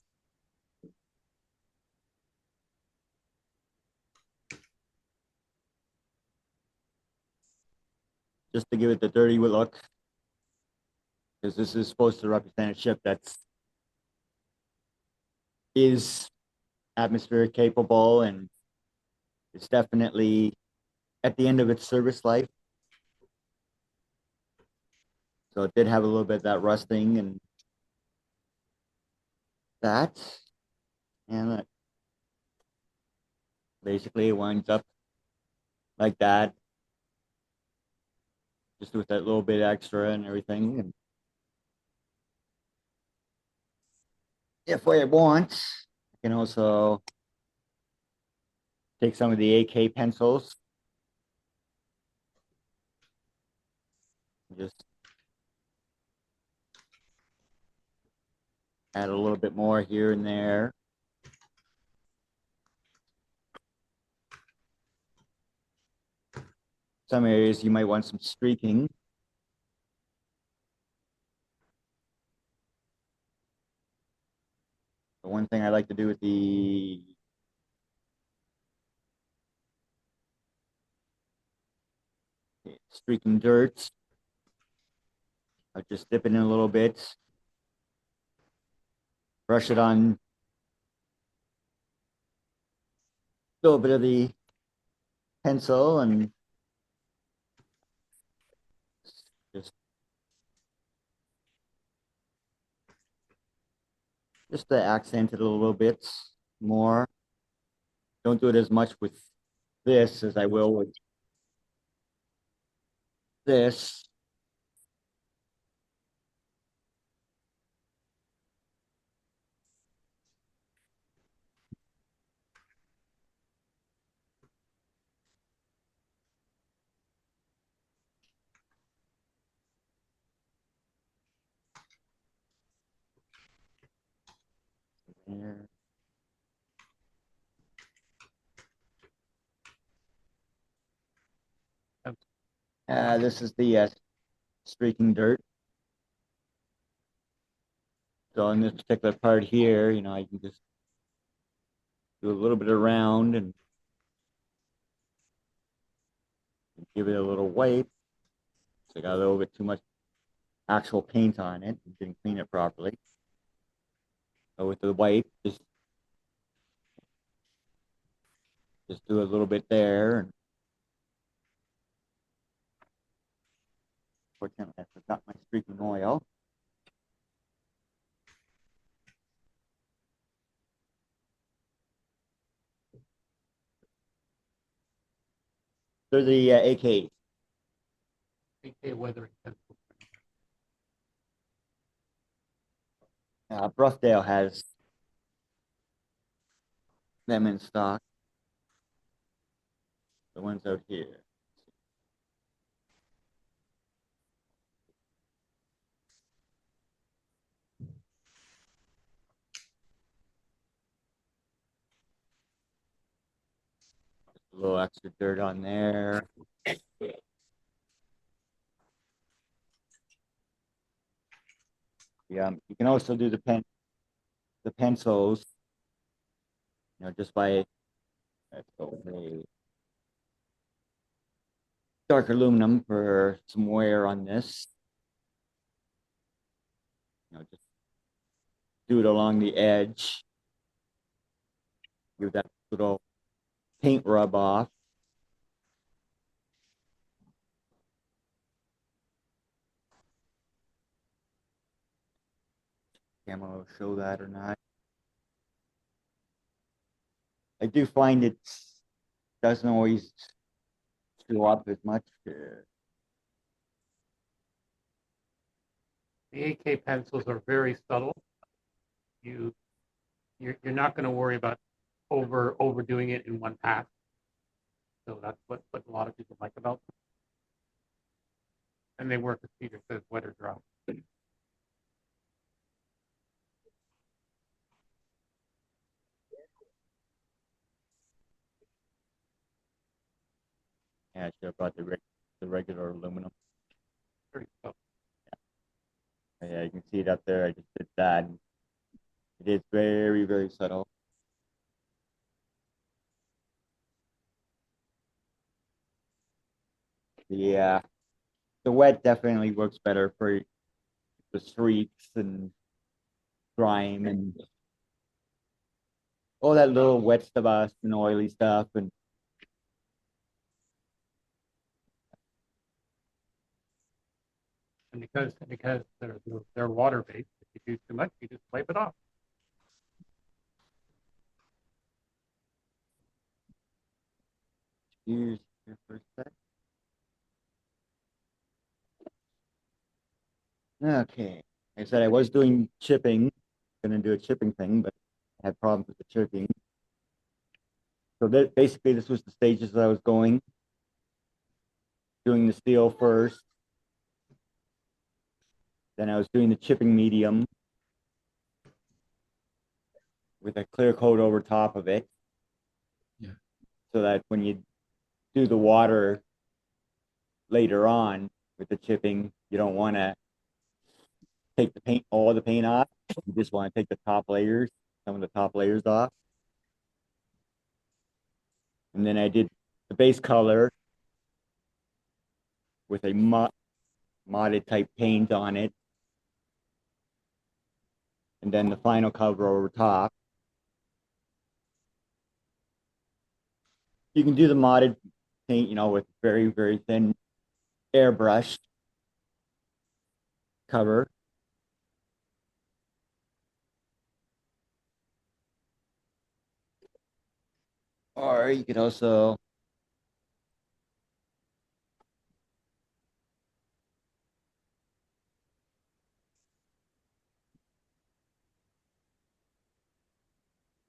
[SPEAKER 2] Just to give it the dirty look, because this is supposed to represent a ship is atmospheric capable, and it's definitely at the end of its service life. So it did have a little bit of that rusting and that. And basically it winds up like that, just with that little bit extra and everything. And if I want, I can also take some of the AK pencils. Just add a little bit more here and there. Some areas you might want some streaking. The one thing I like to do with the streaking dirt, I just dip it in a little bit, brush it on a little bit of the pencil, and just to accent it a little bit more. Don't do it as much with this as I will with this. There. This is the streaking dirt. So in this particular part here, I can just do a little bit around and give it a little wipe. So I got a little bit too much actual paint on it and didn't clean it properly. So with the wipe, just do a little bit there, and Fortunately, I forgot my streaking oil. They're the AK.
[SPEAKER 1] AK weathering pencil.
[SPEAKER 2] Broughdale has them in stock. The ones out here. A little extra dirt on there. Yeah, you can also do the pencils, just by dark aluminum for some wear on this. Just do it along the edge. Give that little paint rub off. Camera will show that or not. I do find it doesn't always show up as much.
[SPEAKER 1] The AK pencils are very subtle. You're not going to worry about overdoing it in one pass. So that's what a lot of people like about them. And they work, as Peter says, wet or dry.
[SPEAKER 2] Yeah, I should have brought the regular aluminum.
[SPEAKER 1] Pretty subtle.
[SPEAKER 2] Yeah, you can see it up there. I just did that. It is very, very subtle. Yeah, the wet definitely works better for the streaks and grime and all that little wet stuff and oily stuff. And
[SPEAKER 1] because they're water based, if you do too much, you just wipe it off.
[SPEAKER 2] here's your first set. Okay, like I said I was doing chipping, gonna do a chipping thing, but I had problems with the chipping. So that basically this was the stages that I was going. Doing the steel first. Then I was doing the chipping medium with a clear coat over top of it.
[SPEAKER 3] Yeah.
[SPEAKER 2] So that when you do the water later on with the chipping, you don't want to take all the paint off. You just want to take some of the top layers off. And then I did the base color with a modded type paint on it. And then the final cover over top. You can do the modded paint, with very, very thin airbrush cover. Or you could also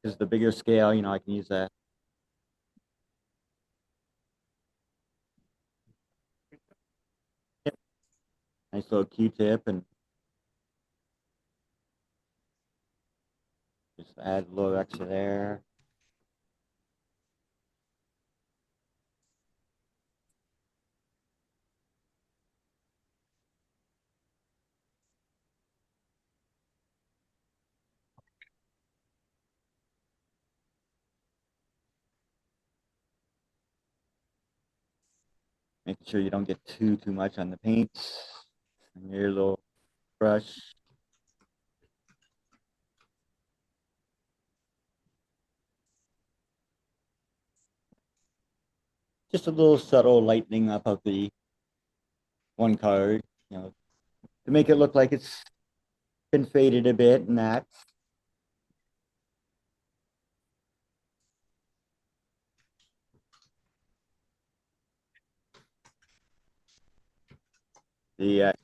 [SPEAKER 2] use the bigger scale, I can use that. Yep. Nice little Q-tip and just add a little extra there. Making sure you don't get too much on the paint. And your little brush. Just a little subtle lightening up of the one card, you know, to make it look like it's been faded a bit and that. The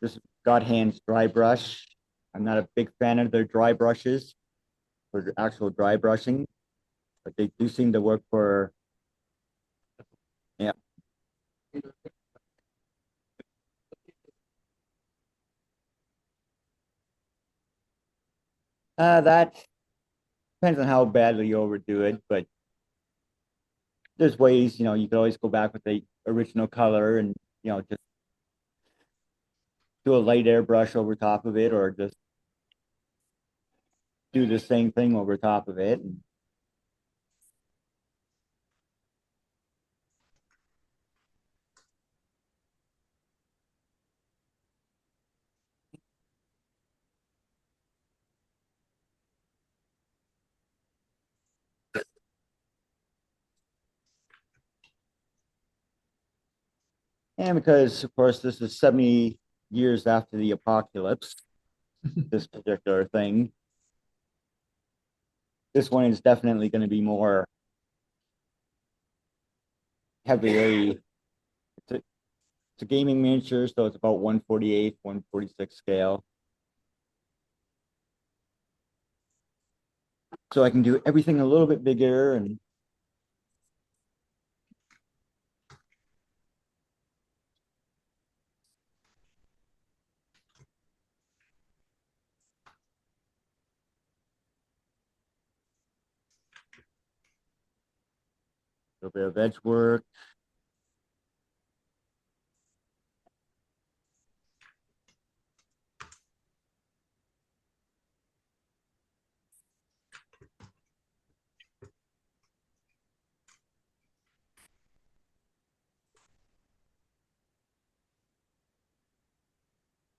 [SPEAKER 2] this God Hands dry brush. I'm not a big fan of their dry brushes for actual dry brushing, but they do seem to work for, yeah. That depends on how badly you overdo it, but there's ways, you know, you can always go back with the original color and, you know, just do a light airbrush over top of it, or just do the same thing over top of it. And because, of course, this is 70 years after the apocalypse, this particular thing, this one is definitely going to be more heavily. It's a gaming miniature, so it's about 1/48, 1/46 scale. So I can do everything a little bit bigger and a little bit of edge work.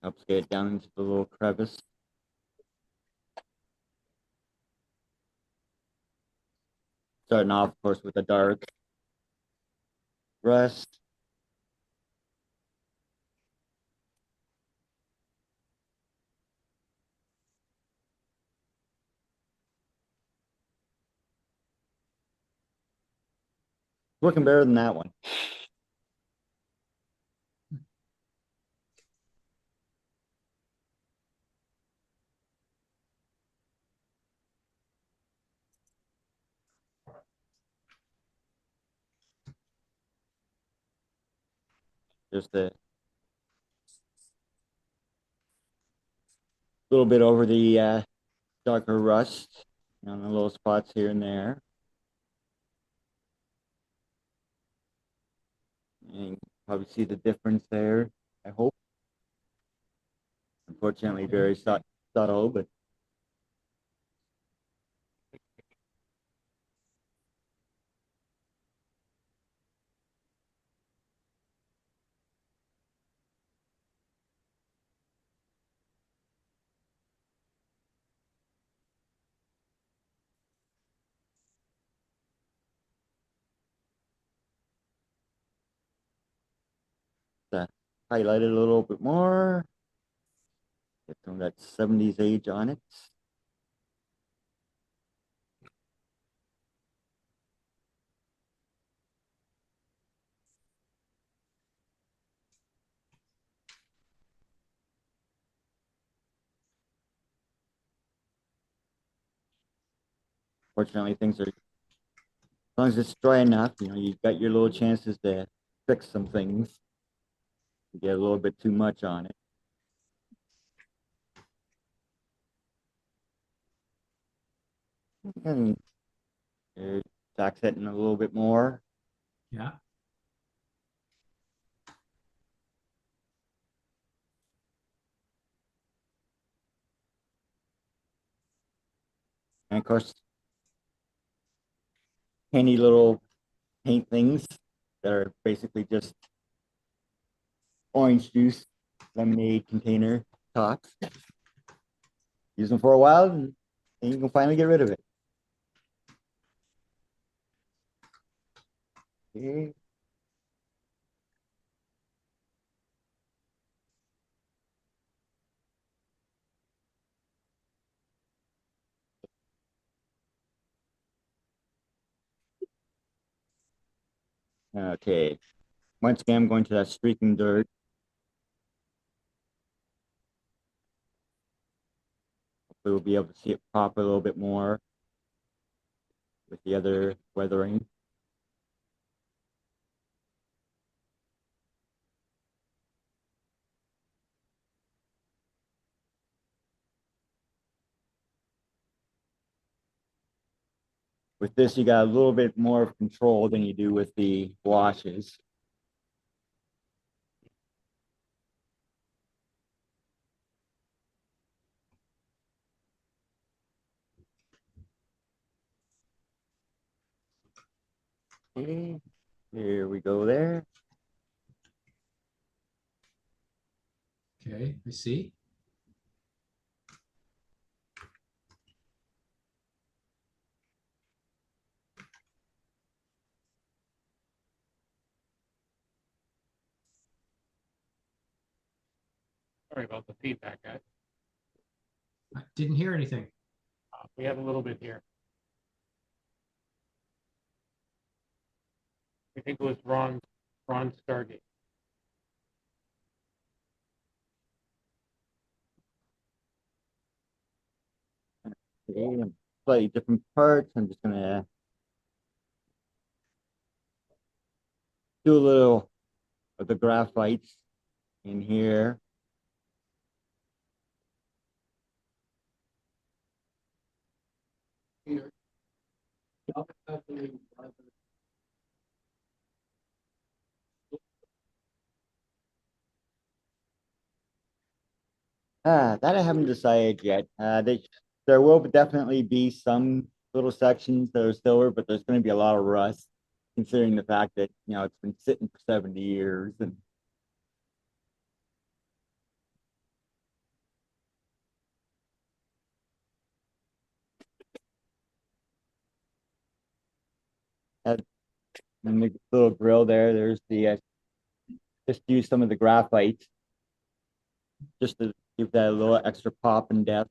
[SPEAKER 2] Helps get it down into the little crevice. Starting off, of course, with a dark rust. Working better than that one. Just a little bit over the darker rust on the little spots here and there. And you can probably see the difference there, I hope. Unfortunately, very subtle, but highlight it a little bit more. Get some of that 70s age on it. Fortunately, things are, as long as it's dry enough, you know, you've got your little chances to fix some things. You get a little bit too much on it. And accenting a little bit more.
[SPEAKER 3] Yeah.
[SPEAKER 2] And of course, handy little paint things that are basically just orange juice, lemonade container tops. Use them for a while and you can finally get rid of it. Okay. Okay. Once again, I'm going to that streaking dirt. Hopefully we'll be able to see it pop a little bit more with the other weathering. With this, you got a little bit more of control than you do with the washes. Okay, here we go there.
[SPEAKER 3] Okay, I see.
[SPEAKER 4] Sorry about the feedback, guys.
[SPEAKER 3] I didn't hear anything.
[SPEAKER 4] We have a little bit here. I think it was Ron Stargate.
[SPEAKER 2] Okay, slightly different parts. I'm just gonna do a little of the graphites in here. That I haven't decided yet. There will definitely be some little sections that are silver, but there's going to be a lot of rust, considering the fact that, you know, it's been sitting for 70 years. And that, and the little grill there, there's the, just use some of the graphite just to give that a little extra pop and depth.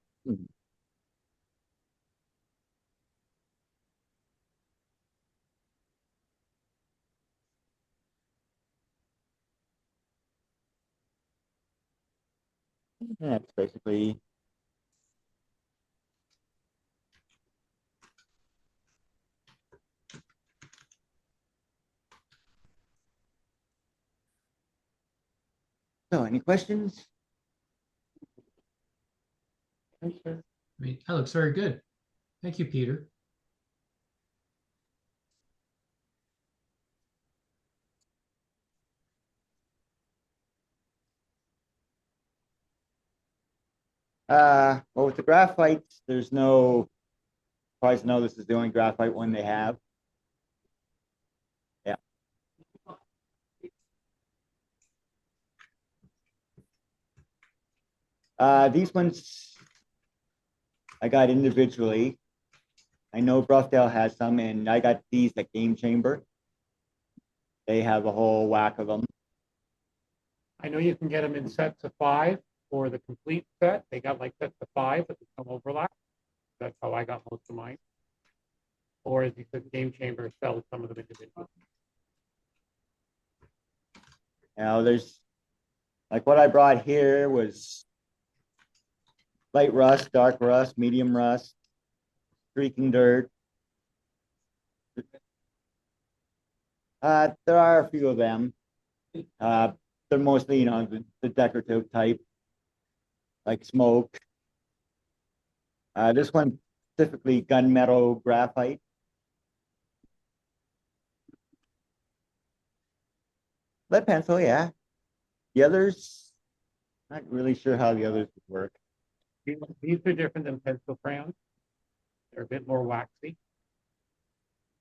[SPEAKER 2] That's basically so. Any questions?
[SPEAKER 3] I mean, that looks very good. Thank you, Peter.
[SPEAKER 2] Well, with the graphite, there's no, probably know this is the only graphite one they have. Yeah. These ones I got individually. I know Broughdale has some, and I got these at Game Chamber. They have a whole whack of them.
[SPEAKER 4] I know you can get them in sets of 5 for the complete set. They got like sets of 5, but there's some overlap. That's how I got most of mine. Or as you said, Game Chamber sells some of them individually.
[SPEAKER 2] Now there's, like what I brought here was light rust, dark rust, medium rust, streaking dirt. There are a few of them. They're mostly, you know, the decorative type, like smoke. This one specifically gunmetal graphite. Lead pencil, yeah. The others, not really sure how the others would work.
[SPEAKER 4] These are different than pencil crayons. They're a bit more waxy.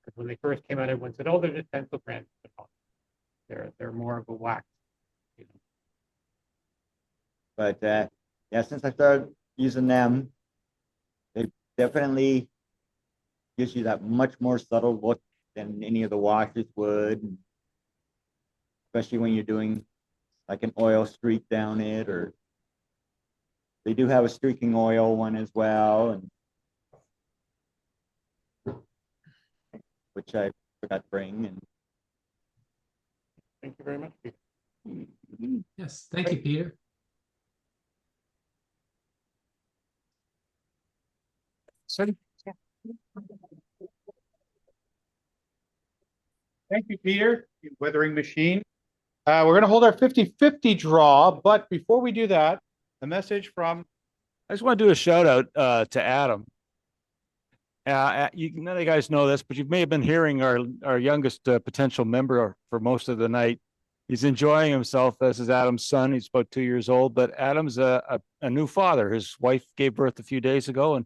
[SPEAKER 4] Because when they first came out, everyone said, "Oh, they're just pencil crayons." They're more of a wax. You know.
[SPEAKER 2] But yeah, since I started using them, they definitely gives you that much more subtle look than any of the washes would, especially when you're doing like an oil streak down it, or they do have a streaking oil one as well, and which I forgot to bring. And
[SPEAKER 4] Thank you very much.
[SPEAKER 3] Yes, thank you, Peter.
[SPEAKER 4] Thank you, Peter, weathering machine. We're gonna hold our 50-50 draw, but before we do that, a message from,
[SPEAKER 12] I just want to do a shout out to Adam. None of you guys know this, but you may have been hearing our youngest potential member for most of the night. He's enjoying himself. This is Adam's son. He's about 2 years old, but Adam's a new father. His wife gave birth a few days ago, and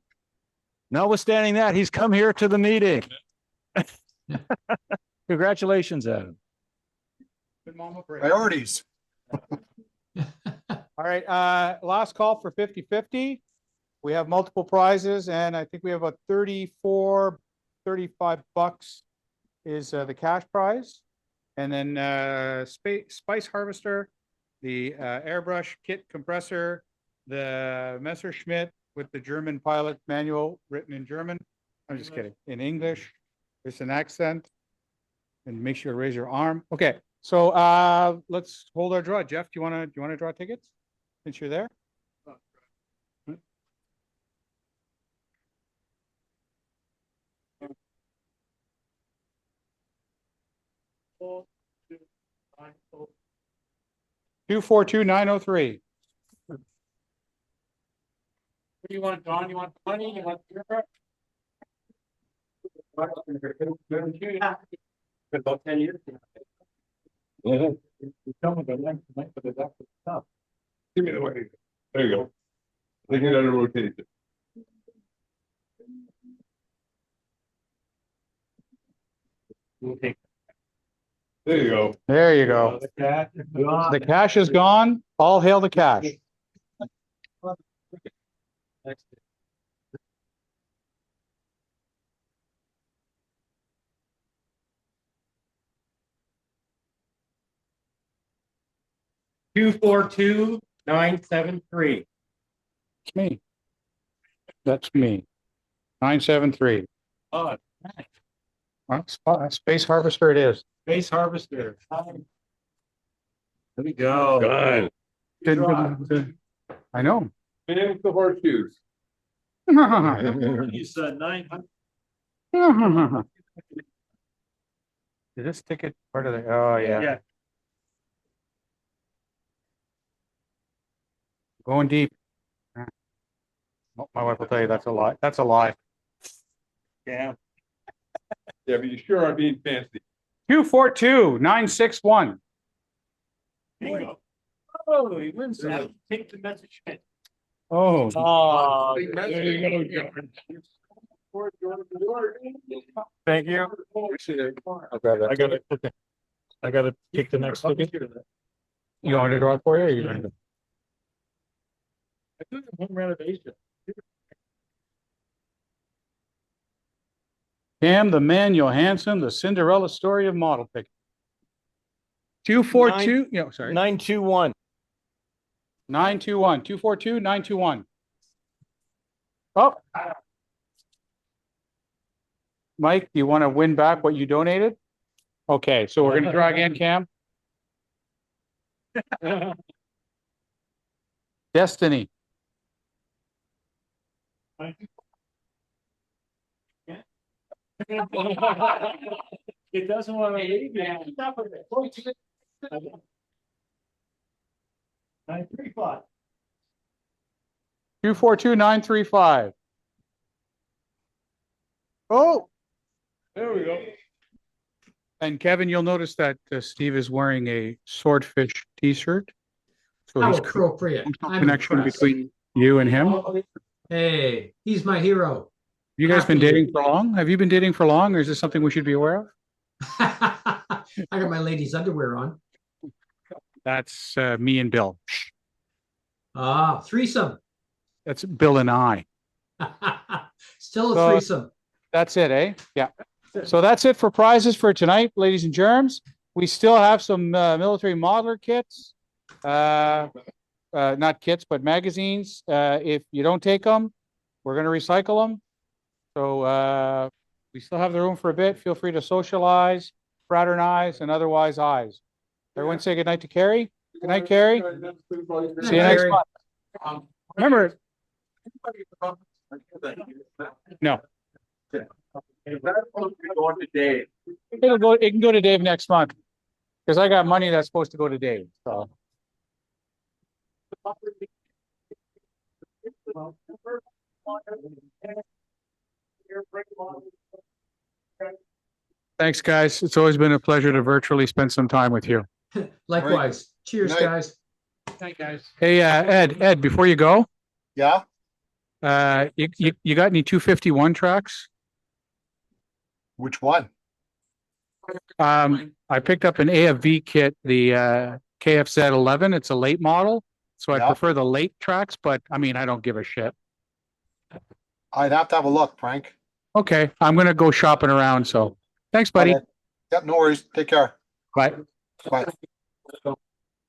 [SPEAKER 12] notwithstanding that, he's come here to the meeting. Congratulations, Adam.
[SPEAKER 10] Priorities.
[SPEAKER 4] all right, last call for 50-50. We have multiple prizes, and I think we have about 34, 35 bucks is the cash prize. And then Spice Harvester, the airbrush kit compressor, the Messerschmitt with the German pilot manual written in German. I'm just kidding, in English. There's an accent. And make sure to raise your arm. Okay, so let's hold our draw. Jeff, do you wanna draw tickets since you're there? Two 242-903. What do you want, Don? You want the money? You want the about 10 years.
[SPEAKER 10] Give me the way. There you go. They get out of rotation. There you go.
[SPEAKER 4] There you go. The cash is gone. All hail the cash.
[SPEAKER 14] Two 242-973.
[SPEAKER 4] It's me. That's me. 973.
[SPEAKER 14] Oh,
[SPEAKER 4] Space Harvester it is.
[SPEAKER 14] Space Harvester. There we go.
[SPEAKER 10] God.
[SPEAKER 4] I know.
[SPEAKER 10] And with the horseshoes.
[SPEAKER 14] You said 900.
[SPEAKER 4] Is this ticket part of the, oh, yeah.
[SPEAKER 14] Yeah.
[SPEAKER 4] Going deep. My wife will tell you that's a lie. That's a lie.
[SPEAKER 14] Yeah.
[SPEAKER 10] Yeah, but you sure are being fancy.
[SPEAKER 4] 242-961.
[SPEAKER 14] Bingo. Oh, he wins that. Take the message.
[SPEAKER 4] Oh.
[SPEAKER 14] Oh,
[SPEAKER 10] There you go,
[SPEAKER 4] Thank you.
[SPEAKER 12] I gotta pick the next ticket.
[SPEAKER 4] You want me to draw it for you? Or you gonna-
[SPEAKER 14] I took home renovation.
[SPEAKER 4] Cam, the man, Johansson, the Cinderella story of model pick. 242, yeah, sorry.
[SPEAKER 12] 921.
[SPEAKER 4] 921, 242-921. Oh. Mike, do you want to win back what you donated? Okay, so we're gonna draw again, Cam. Destiny.
[SPEAKER 14] It doesn't want to leave. 935.
[SPEAKER 4] 242-935. Oh.
[SPEAKER 14] There we go.
[SPEAKER 4] And Kevin, you'll notice that Steve is wearing a swordfish t-shirt. So
[SPEAKER 3] How
[SPEAKER 4] he's
[SPEAKER 3] appropriate. I'm
[SPEAKER 4] connection
[SPEAKER 3] impressed.
[SPEAKER 4] between you and him.
[SPEAKER 3] Hey, he's my hero.
[SPEAKER 4] You guys been
[SPEAKER 3] Happy-
[SPEAKER 4] dating for long? Have you been dating for long, or is this something we should be aware of?
[SPEAKER 3] I got my ladies' underwear on.
[SPEAKER 4] That's me and Bill.
[SPEAKER 3] Ah, threesome.
[SPEAKER 4] That's Bill and I.
[SPEAKER 3] Still a
[SPEAKER 4] So-
[SPEAKER 3] threesome.
[SPEAKER 4] That's it, eh? Yeah. So that's it for prizes for tonight, ladies and germs. We still have some military modeler kits. Not kits, but magazines. If you don't take them, we're going to recycle them. So we still have the room for a bit. Feel free to socialize, fraternize, and otherwise eyes. Everyone say goodnight to Carrie. Good night, Carrie. See you next
[SPEAKER 3] Carrie.
[SPEAKER 4] month. Remember, no. It can go to Dave next month. Because I got money that's supposed to go to Dave, so. Thanks, guys. It's always been a pleasure to virtually spend some time with you.
[SPEAKER 3] Likewise. Cheers,
[SPEAKER 6] Good night.
[SPEAKER 3] guys.
[SPEAKER 1] Night, guys.
[SPEAKER 4] Hey, Ed, before you go,
[SPEAKER 6] Yeah,
[SPEAKER 4] you got any 251 tracks?
[SPEAKER 6] which one?
[SPEAKER 4] I picked up an AFV kit, the KFZ 11. It's a late model, so I
[SPEAKER 6] Yeah.
[SPEAKER 4] prefer the late tracks, but I mean, I don't give a shit.
[SPEAKER 6] I'd have to have a look, Frank.
[SPEAKER 4] Okay, I'm gonna go shopping around, so thanks, buddy.
[SPEAKER 6] Okay. Yep, no worries. Take care.
[SPEAKER 4] Bye.
[SPEAKER 6] Bye.